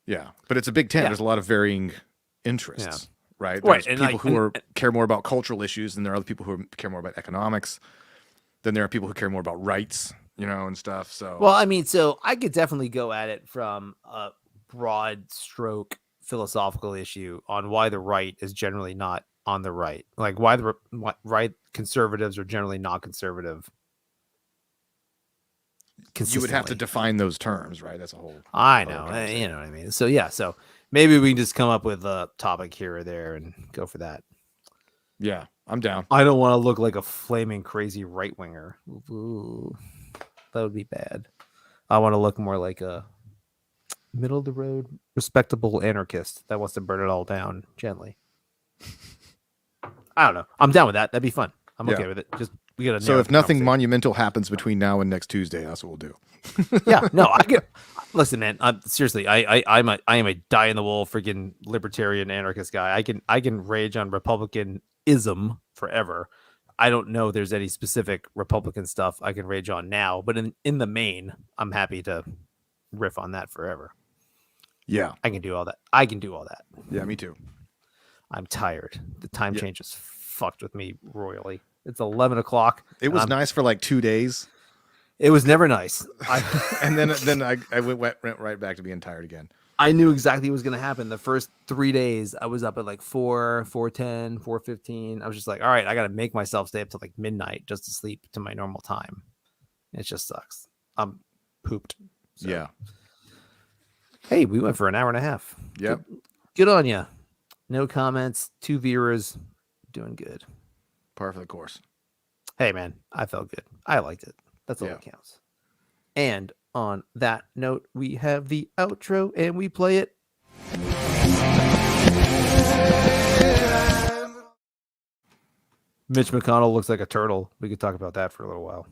Yeah. But it's a big tent. There's a lot of varying interests, right? There's people who care more about cultural issues, and there are other people who care more about economics. Then there are people who care more about rights, you know, and stuff. So, well, I mean, so I could definitely go at it from a broad stroke philosophical issue on why the right is generally not on the right, like why the right conservatives are generally not conservative. You would have to define those terms, right? That's a whole. I know, you know what I mean. So so maybe we can just come up with a topic here or there and go for that. Yeah, I'm down. I don't want to look like a flaming crazy right winger. Ooh, that would be bad. I want to look more like a middle of the road, respectable anarchist that wants to burn it all down gently. I don't know. I'm down with that. That'd be fun. I'm okay with it. Just we gotta. So if nothing monumental happens between now and next Tuesday, that's what we'll do. Yeah. No, I get. Listen, man. Seriously, I am a die in the wool freaking libertarian anarchist guy. I can rage on Republicanism forever. I don't know there's any specific Republican stuff I can rage on now, but in the main, I'm happy to riff on that forever. Yeah, I can do all that. Yeah, me too. I'm tired. The time change has fucked with me royally. It's 11 o'clock. It was nice for like 2 days. It was never nice. And then I went right back to being tired again. I knew exactly what was going to happen. The first 3 days, I was up at like 4, 4:10, 4:15. I was just like, all right, I got to make myself stay up till like midnight just to sleep to my normal time. It just sucks. I'm pooped. So. Yeah. Hey, we went for an hour and a half. Yep. Good on you. No comments. 2 viewers. Doing good. Par for the course. Hey, man. I felt good. I liked it. That's all that counts. And on that note, we have the outro and we play it. Mitch McConnell looks like a turtle. We could talk about that for a little while.